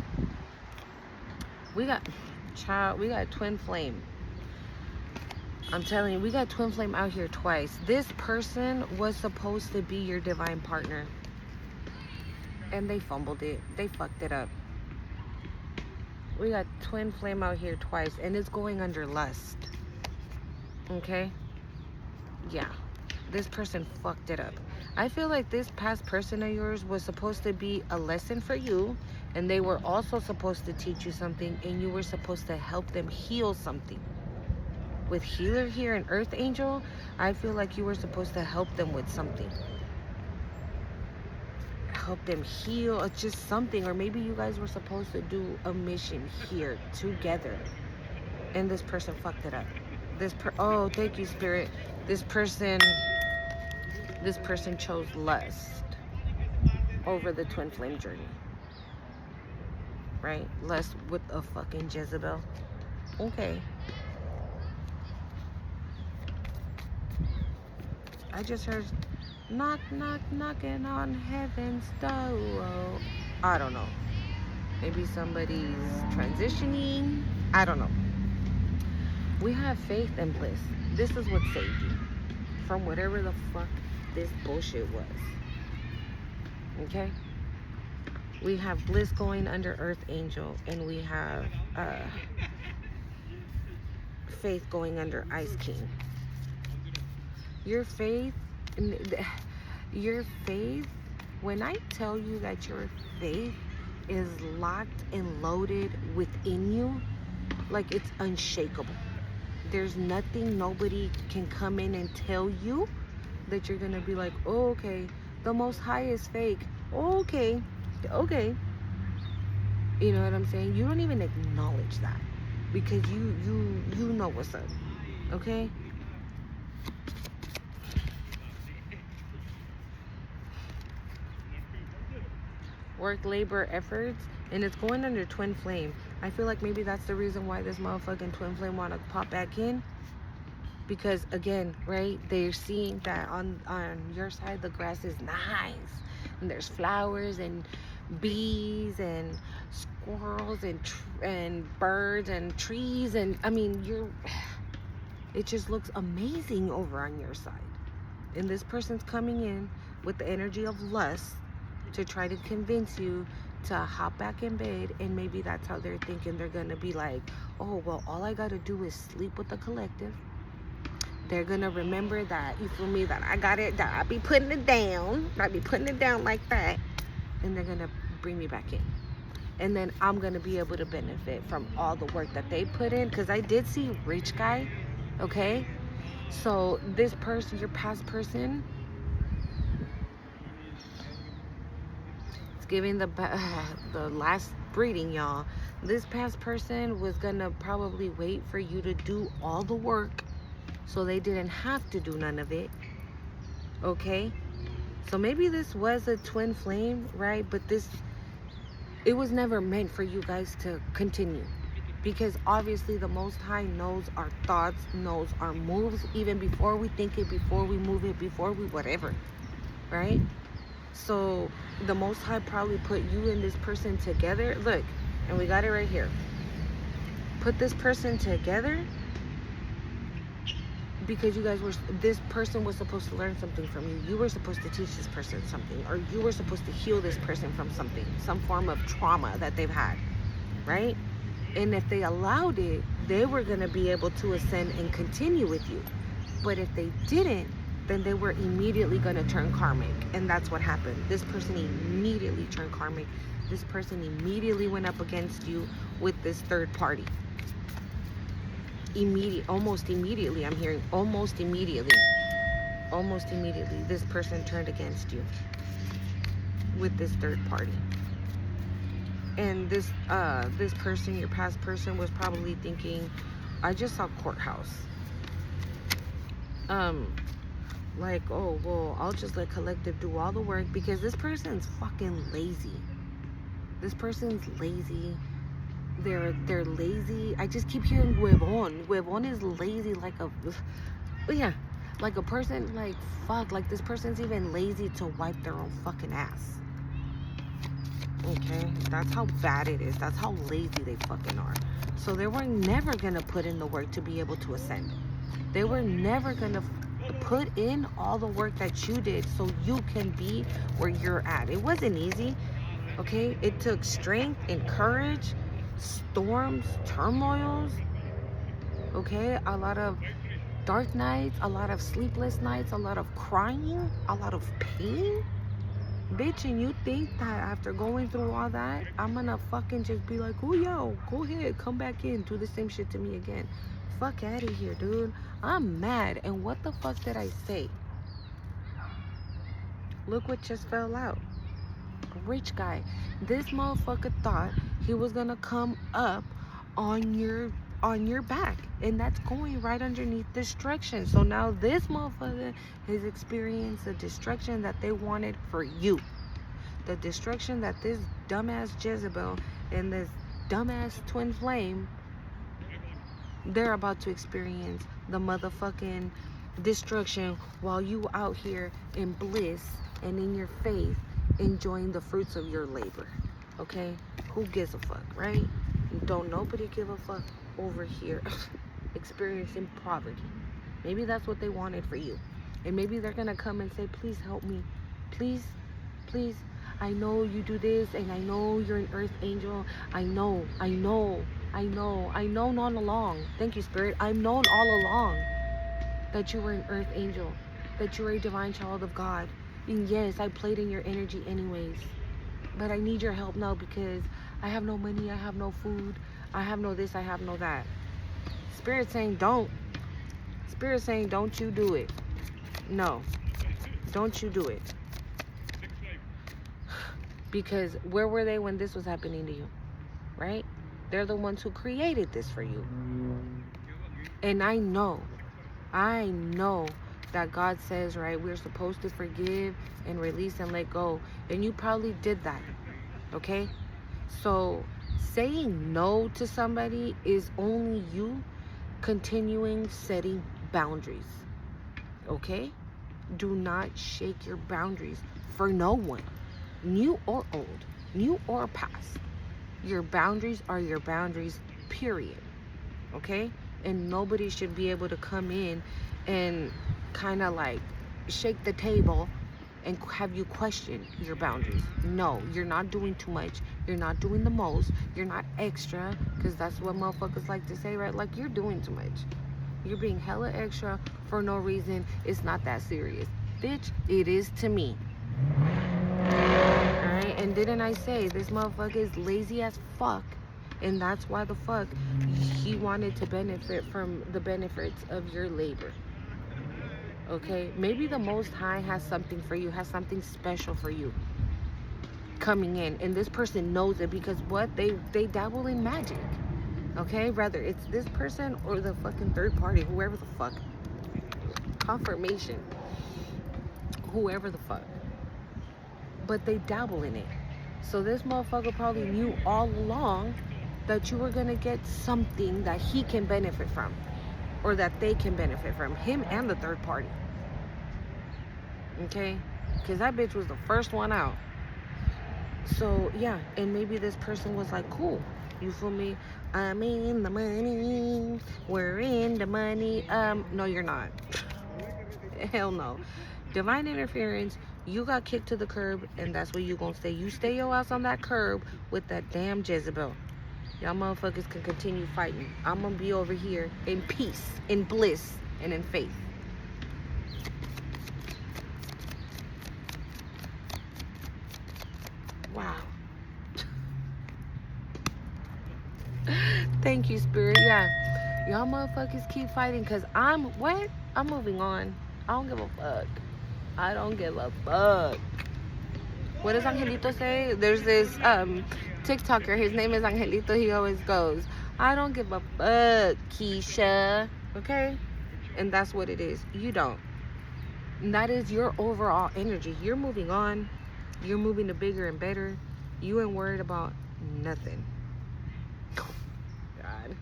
We got twin flame. I'm telling you, we got twin flame out here twice. This person was supposed to be your divine partner, and they fumbled it. They fucked it up. We got twin flame out here twice, and it's going under lust. Okay? Yeah. This person fucked it up. I feel like this past person of yours was supposed to be a lesson for you, and they were also supposed to teach you something, and you were supposed to help them heal something. With Healer here and Earth Angel, I feel like you were supposed to help them with something. Help them heal, or just something. Or maybe you guys were supposed to do a mission here together. And this person fucked it up. Oh, thank you, Spirit. This person chose lust over the twin flame journey. right? Lust with a fucking Jezebel. Okay. I just heard knock, knock, knocking on heaven's door. I don't know. Maybe somebody's transitioning. I don't know. We have faith and bliss. This is what saved you from whatever the fuck this bullshit was. Okay? We have bliss going under Earth Angel, and we have faith going under Ice King. Your faith, when I tell you that your faith is locked and loaded within you, like it's unshakable. There's nothing, nobody can come in and tell you that you're gonna be like, oh, okay, the Most High is fake. Oh, okay. You know what I'm saying? You don't even acknowledge that because you know what's up. Okay? Work, labor, efforts, and it's going under twin flame. I feel like maybe that's the reason why this motherfucking twin flame want to pop back in, because again, right, they're seeing that on your side the grass is nice and there's flowers and bees and squirrels and birds and trees, and I mean it just looks amazing over on your side, and this person's coming in with the energy of lust to try to convince you to hop back in bed, and maybe that's how they're thinking. They're gonna be like, oh, well, all I gotta do is sleep with the collective. They're gonna remember that, you feel me, that I got it, that I be putting it down like that, and they're gonna bring me back in. And then I'm gonna be able to benefit from all the work that they put in, because I did see rich guy, okay? So this person, your past person, giving the last reading, y'all. This past person was gonna probably wait for you to do all the work so they didn't have to do none of it. Okay? So maybe this was a twin flame, right? But it was never meant for you guys to continue, because obviously the Most High knows our thoughts, knows our moves, even before we think it, before we move it, before we whatever, right? So the Most High probably put you and this person together. Look, and we got it right here. Put this person together because this person was supposed to learn something from you. You were supposed to teach this person something, or you were supposed to heal this person from something, some form of trauma that they've had, right? And if they allowed it, they were going to be able to ascend and continue with you. But if they didn't, then they were immediately going to turn karmic. And that's what happened. This person immediately turned karmic. This person immediately went up against you with this third party. Almost immediately, I'm hearing almost immediately, this person turned against you with this third party. And this person, your past person, was probably thinking, I just saw courthouse. Like, oh, well, I'll just let collective do all the work, because this person's fucking lazy. This person's lazy. They're lazy. I just keep hearing huevon. Huevon is lazy, like a person, like, fuck, like this person's even lazy to wipe their own fucking ass. Okay? That's how bad it is. That's how lazy they fucking are. So they were never gonna put in the work to be able to ascend. They were never gonna put in all the work that you did so you can be where you're at. It wasn't easy, okay? It took strength and courage, storms, turmoils, okay? A lot of dark nights, a lot of sleepless nights, a lot of crying, a lot of pain. Bitch, and you think that after going through all that, I'm gonna fucking just be like, oh, yo, go ahead, come back in, do the same shit to me again. Fuck out of here, dude. I'm mad. And what the fuck did I say? Look what just fell out. Rich guy. This motherfucker thought he was gonna come up on your back, and that's going right underneath destruction. So now this motherfucker has experienced the destruction that they wanted for you. The destruction that this dumbass Jezebel and this dumbass twin flame, they're about to experience the motherfucking destruction while you out here in bliss and in your faith enjoying the fruits of your labor. Okay? Who gives a fuck, right? Don't nobody give a fuck over here experiencing poverty. Maybe that's what they wanted for you. And maybe they're gonna come and say, please help me. Please, please. I know you do this, and I know you're an earth angel. I know known all along. Thank you, Spirit. I've known all along that you were an earth angel, that you were a divine child of God. And yes, I played in your energy anyways. But I need your help now because I have no money, I have no food, I have no this, I have no that. Spirit saying don't. Spirit saying don't you do it. No, don't you do it. Because where were they when this was happening to you, right? They're the ones who created this for you. And I know that God says, right, we're supposed to forgive and release and let go. And you probably did that, okay? So saying no to somebody is only you continuing setting boundaries, okay? Do not shake your boundaries for no one, new or old, new or past. Your boundaries are your boundaries, period, okay? And nobody should be able to come in and kind of like shake the table and have you question your boundaries. No, you're not doing too much. You're not doing the most. You're not extra, because that's what motherfuckers like to say, right? Like, you're doing too much. You're being hella extra for no reason. It's not that serious. Bitch, it is to me. Alright? And didn't I say this motherfucker is lazy as fuck? And that's why the fuck he wanted to benefit from the benefits of your labor. Okay? Maybe the Most High has something for you, has something special for you coming in. And this person knows it because what? They dabble in magic. Okay? Whether it's this person or the fucking third party, whoever the fuck. Confirmation. Whoever the fuck. But they dabble in it. So this motherfucker probably knew all along that you were gonna get something that he can benefit from, or that they can benefit from, him and the third party. Okay? Because that bitch was the first one out. So yeah, and maybe this person was like, cool, you feel me? I'm in the money, we're in the money. No, you're not. Hell no. Divine interference, you got kicked to the curb, and that's where you gonna stay. You stay your ass on that curb with that damn Jezebel. Y'all motherfuckers can continue fighting. I'm gonna be over here in peace, in bliss, and in faith. Wow. Thank you, Spirit. Yeah. Y'all motherfuckers keep fighting, because I'm moving on. I don't give a fuck. I don't give a fuck. What does Angelito say? There's this TikToker. His name is Angelito. He always goes, I don't give a fuck, Keisha. Okay? And that's what it is. You don't. And that is your overall energy. You're moving on. You're moving to bigger and better. You ain't worried about nothing. God.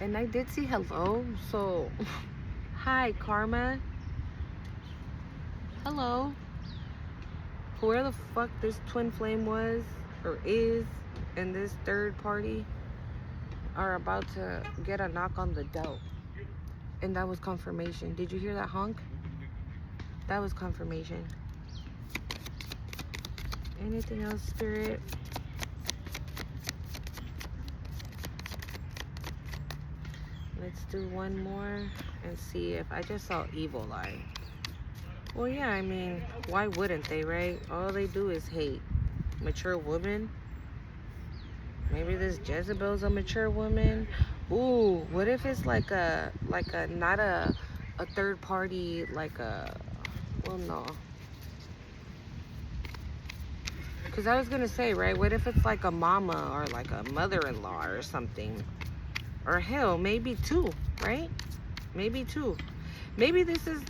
And I did see hello. So, hi, Karma. Hello. Whoever the fuck this twin flame was or is, and this third party are about to get a knock on the door. And that was confirmation. Did you hear that honk? That was confirmation. Anything else, Spirit? Let's do one more and see if I just saw evil eye. Well, yeah, I mean, why wouldn't they, right? All they do is hate. Mature woman. Maybe this Jezebel's a mature woman. Ooh, what if it's like a not a third party, like a, well, no. Because I was going to say, right, what if it's like a mama or like a mother-in-law or something? Or hell, maybe two, right? Maybe two. Maybe this is...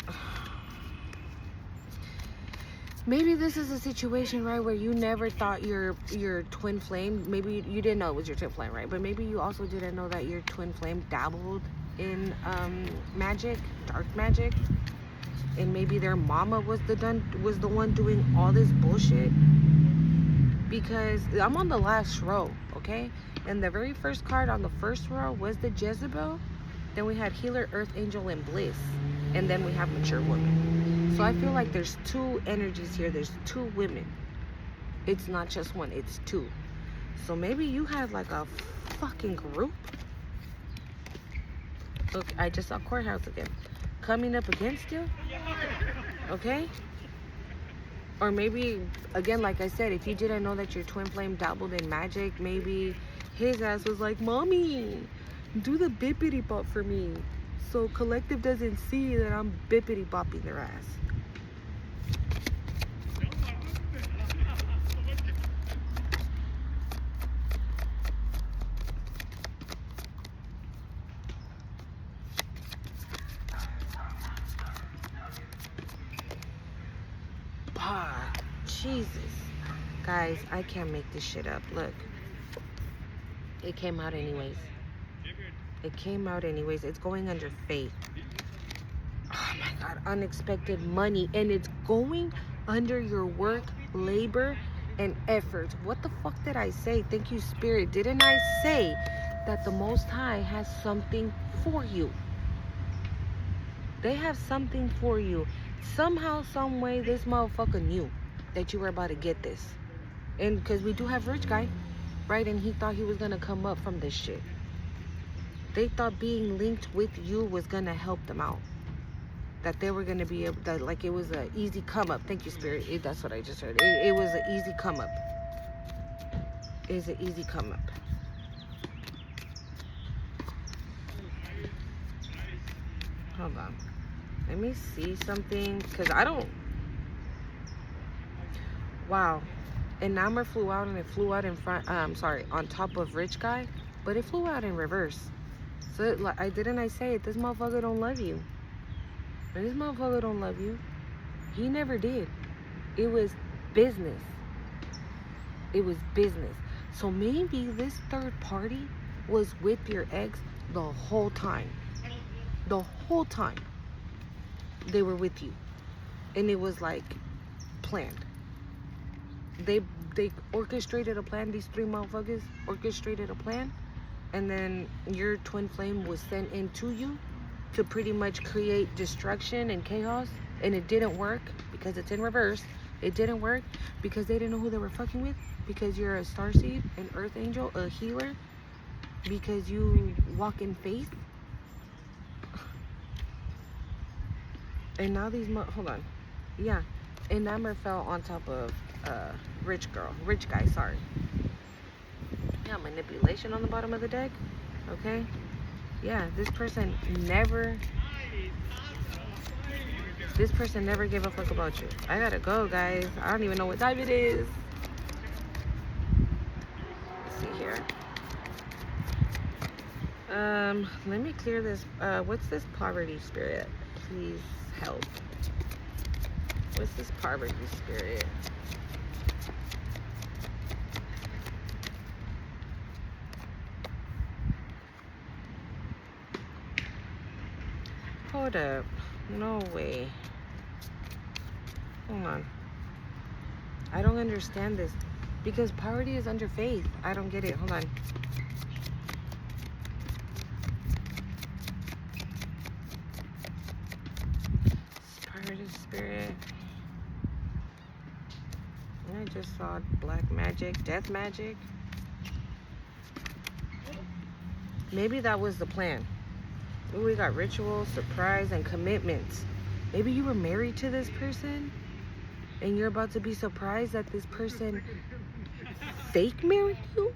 Maybe this is a situation, right, where you never thought your twin flame, maybe you didn't know it was your twin flame, right? But maybe you also didn't know that your twin flame dabbled in magic, dark magic, and maybe their mama was the one doing all this bullshit. Because I'm on the last row, okay? And the very first card on the first row was the Jezebel. Then we had Healer, Earth Angel, and Bliss. And then we have Mature Woman. So I feel like there's two energies here. There's two women. It's not just one, it's two. So maybe you had like a fucking group. Look, I just saw Courthouse again. Coming up against you. Okay? Or maybe, again, like I said, if you didn't know that your twin flame dabbled in magic, maybe his ass was like, Mommy, do the bippity bop for me. So collective doesn't see that I'm bippity bopping their ass. Jesus. Guys, I can't make this shit up. Look. It came out anyways. It came out anyways. It's going under faith. Oh my God. Unexpected money. And it's going under your work, labor, and effort. What the fuck did I say? Thank you, Spirit. Didn't I say that the Most High has something for you? They have something for you. Somehow, some way, this motherfucker knew that you were about to get this. And because we do have Rich Guy, right? And he thought he was going to come up from this shit. They thought being linked with you was going to help them out. That they were going to be able to, like, it was an easy come up. Thank you, Spirit. That's what I just heard. It was an easy come up. It's an easy come up. Hold on. Let me see something. Because I don't... Wow. Enamour flew out and it flew out in front, on top of Rich Guy, but it flew out in reverse. So I say it, this motherfucker don't love you. This motherfucker don't love you. He never did. It was business. It was business. So maybe this third party was with your ex the whole time. The whole time they were with you. And it was like planned. They orchestrated a plan. These three motherfuckers orchestrated a plan, and then your twin flame was sent into you to pretty much create destruction and chaos, and it didn't work because it's in reverse. It didn't work because they didn't know who they were fucking with, because you're a starseed, an earth angel, a healer, because you walk in faith. And now these hold on, yeah, Enamour fell on top of Rich Guy, sorry. Yeah, manipulation on the bottom of the deck. Okay. Yeah, this person never gave a fuck about you. I gotta go, guys. I don't even know what time it is. Let's see here. Let me clear this. What's this poverty spirit? Please help. What's this poverty spirit? Hold up. No way. Hold on. I don't understand this. Because poverty is under faith. I don't get it. Hold on. Poverty spirit. I just saw black magic, death magic. Maybe that was the plan. Ooh, we got ritual, surprise, and commitments. Maybe you were married to this person and you're about to be surprised that this person fake married you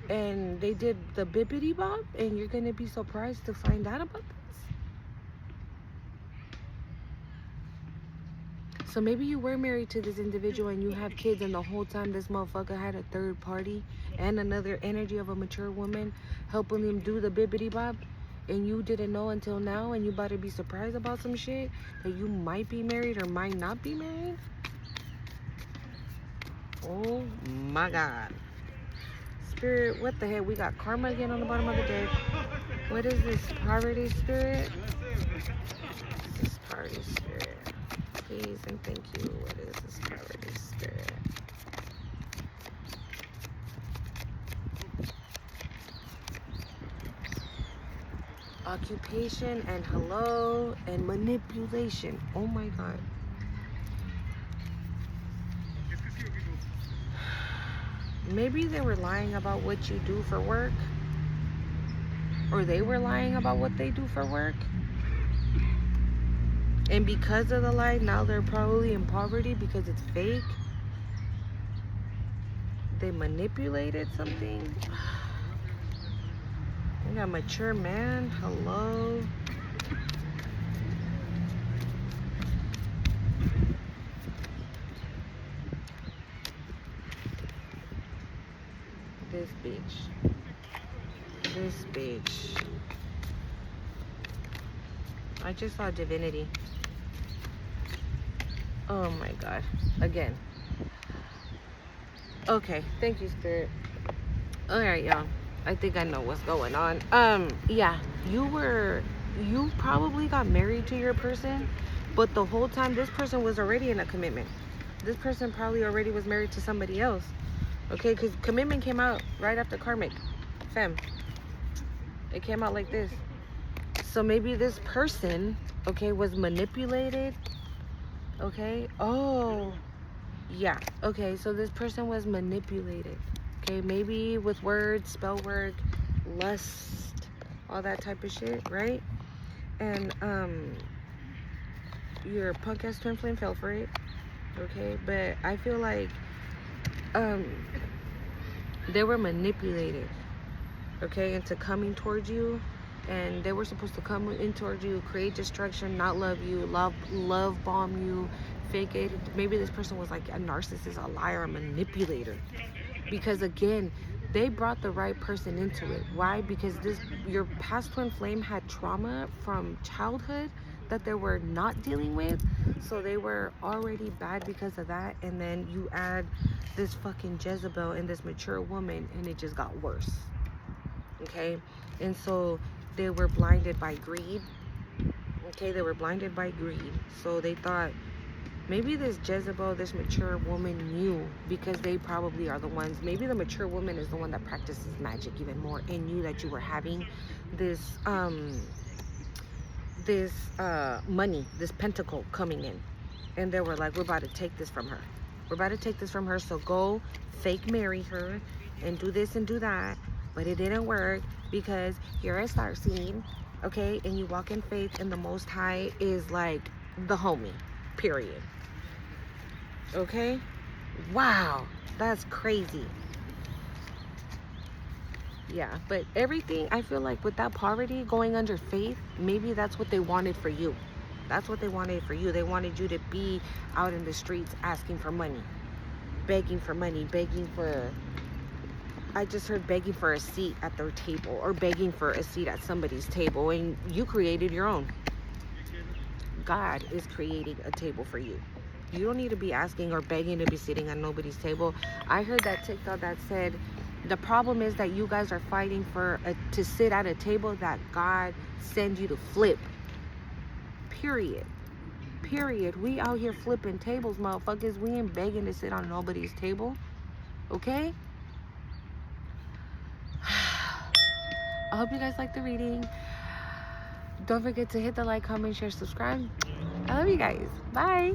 and they did the bippity bop, and you're gonna be surprised to find out about this. So maybe you were married to this individual and you have kids, and the whole time this motherfucker had a third party and another energy of a mature woman helping him do the bippity bop. And you didn't know until now, and you about to be surprised about some shit that you might be married or might not be married. Oh my God. Spirit, what the hell? We got karma again on the bottom of the deck. What is this poverty spirit? This is poverty spirit. Please and thank you. What is this poverty spirit? Occupation and hello and manipulation. Oh my God. Maybe they were lying about what you do for work, or they were lying about what they do for work, and because of the lie, now they're probably in poverty because it's fake. They manipulated something. You got a mature man. Hello. This bitch. This bitch. I just saw divinity. Oh my God. Again. Okay. Thank you, Spirit. Alright, y'all. I think I know what's going on. Yeah. You probably got married to your person, but the whole time this person was already in a commitment. This person probably already was married to somebody else. Okay, because commitment came out right after karmic. Fem. It came out like this. So maybe this person, okay, was manipulated. Okay. Oh, yeah. Okay, so this person was manipulated. Okay, maybe with words, spell work, lust, all that type of shit, right? And your punk ass twin flame fell for it. Okay, but I feel like they were manipulated, okay, into coming towards you, and they were supposed to come in towards you, create destruction, not love you, love bomb you, fake it. Maybe this person was like a narcissist, a liar, a manipulator, because again, they brought the right person into it. Why? Because your past twin flame had trauma from childhood that they were not dealing with, so they were already bad because of that. And then you add this fucking Jezebel and this mature woman, and it just got worse. Okay, and so they were blinded by greed. Okay, they were blinded by greed, so they thought maybe this Jezebel, this mature woman knew, because they probably are the ones. Maybe the mature woman is the one that practices magic even more and knew that you were having this money, this pentacle coming in, and they were like, we're about to take this from her. We're about to take this from her, so go fake marry her and do this and do that. But it didn't work because you're a star seed, okay, and you walk in faith, and the Most High is like the homie, period. Okay? Wow, that's crazy. Yeah, but everything, I feel like with that poverty going under faith, maybe that's what they wanted for you. That's what they wanted for you. They wanted you to be out in the streets asking for money, begging for money, begging for, I just heard begging for a seat at their table, or begging for a seat at somebody's table, and you created your own. God is creating a table for you. You don't need to be asking or begging to be sitting at nobody's table. I heard that TikTok that said, the problem is that you guys are fighting for to sit at a table that God sends you to flip. Period. Period. We out here flipping tables, motherfuckers. We ain't begging to sit on nobody's table. Okay? I hope you guys like the reading. Don't forget to hit the like, comment, share, subscribe. I love you guys. Bye.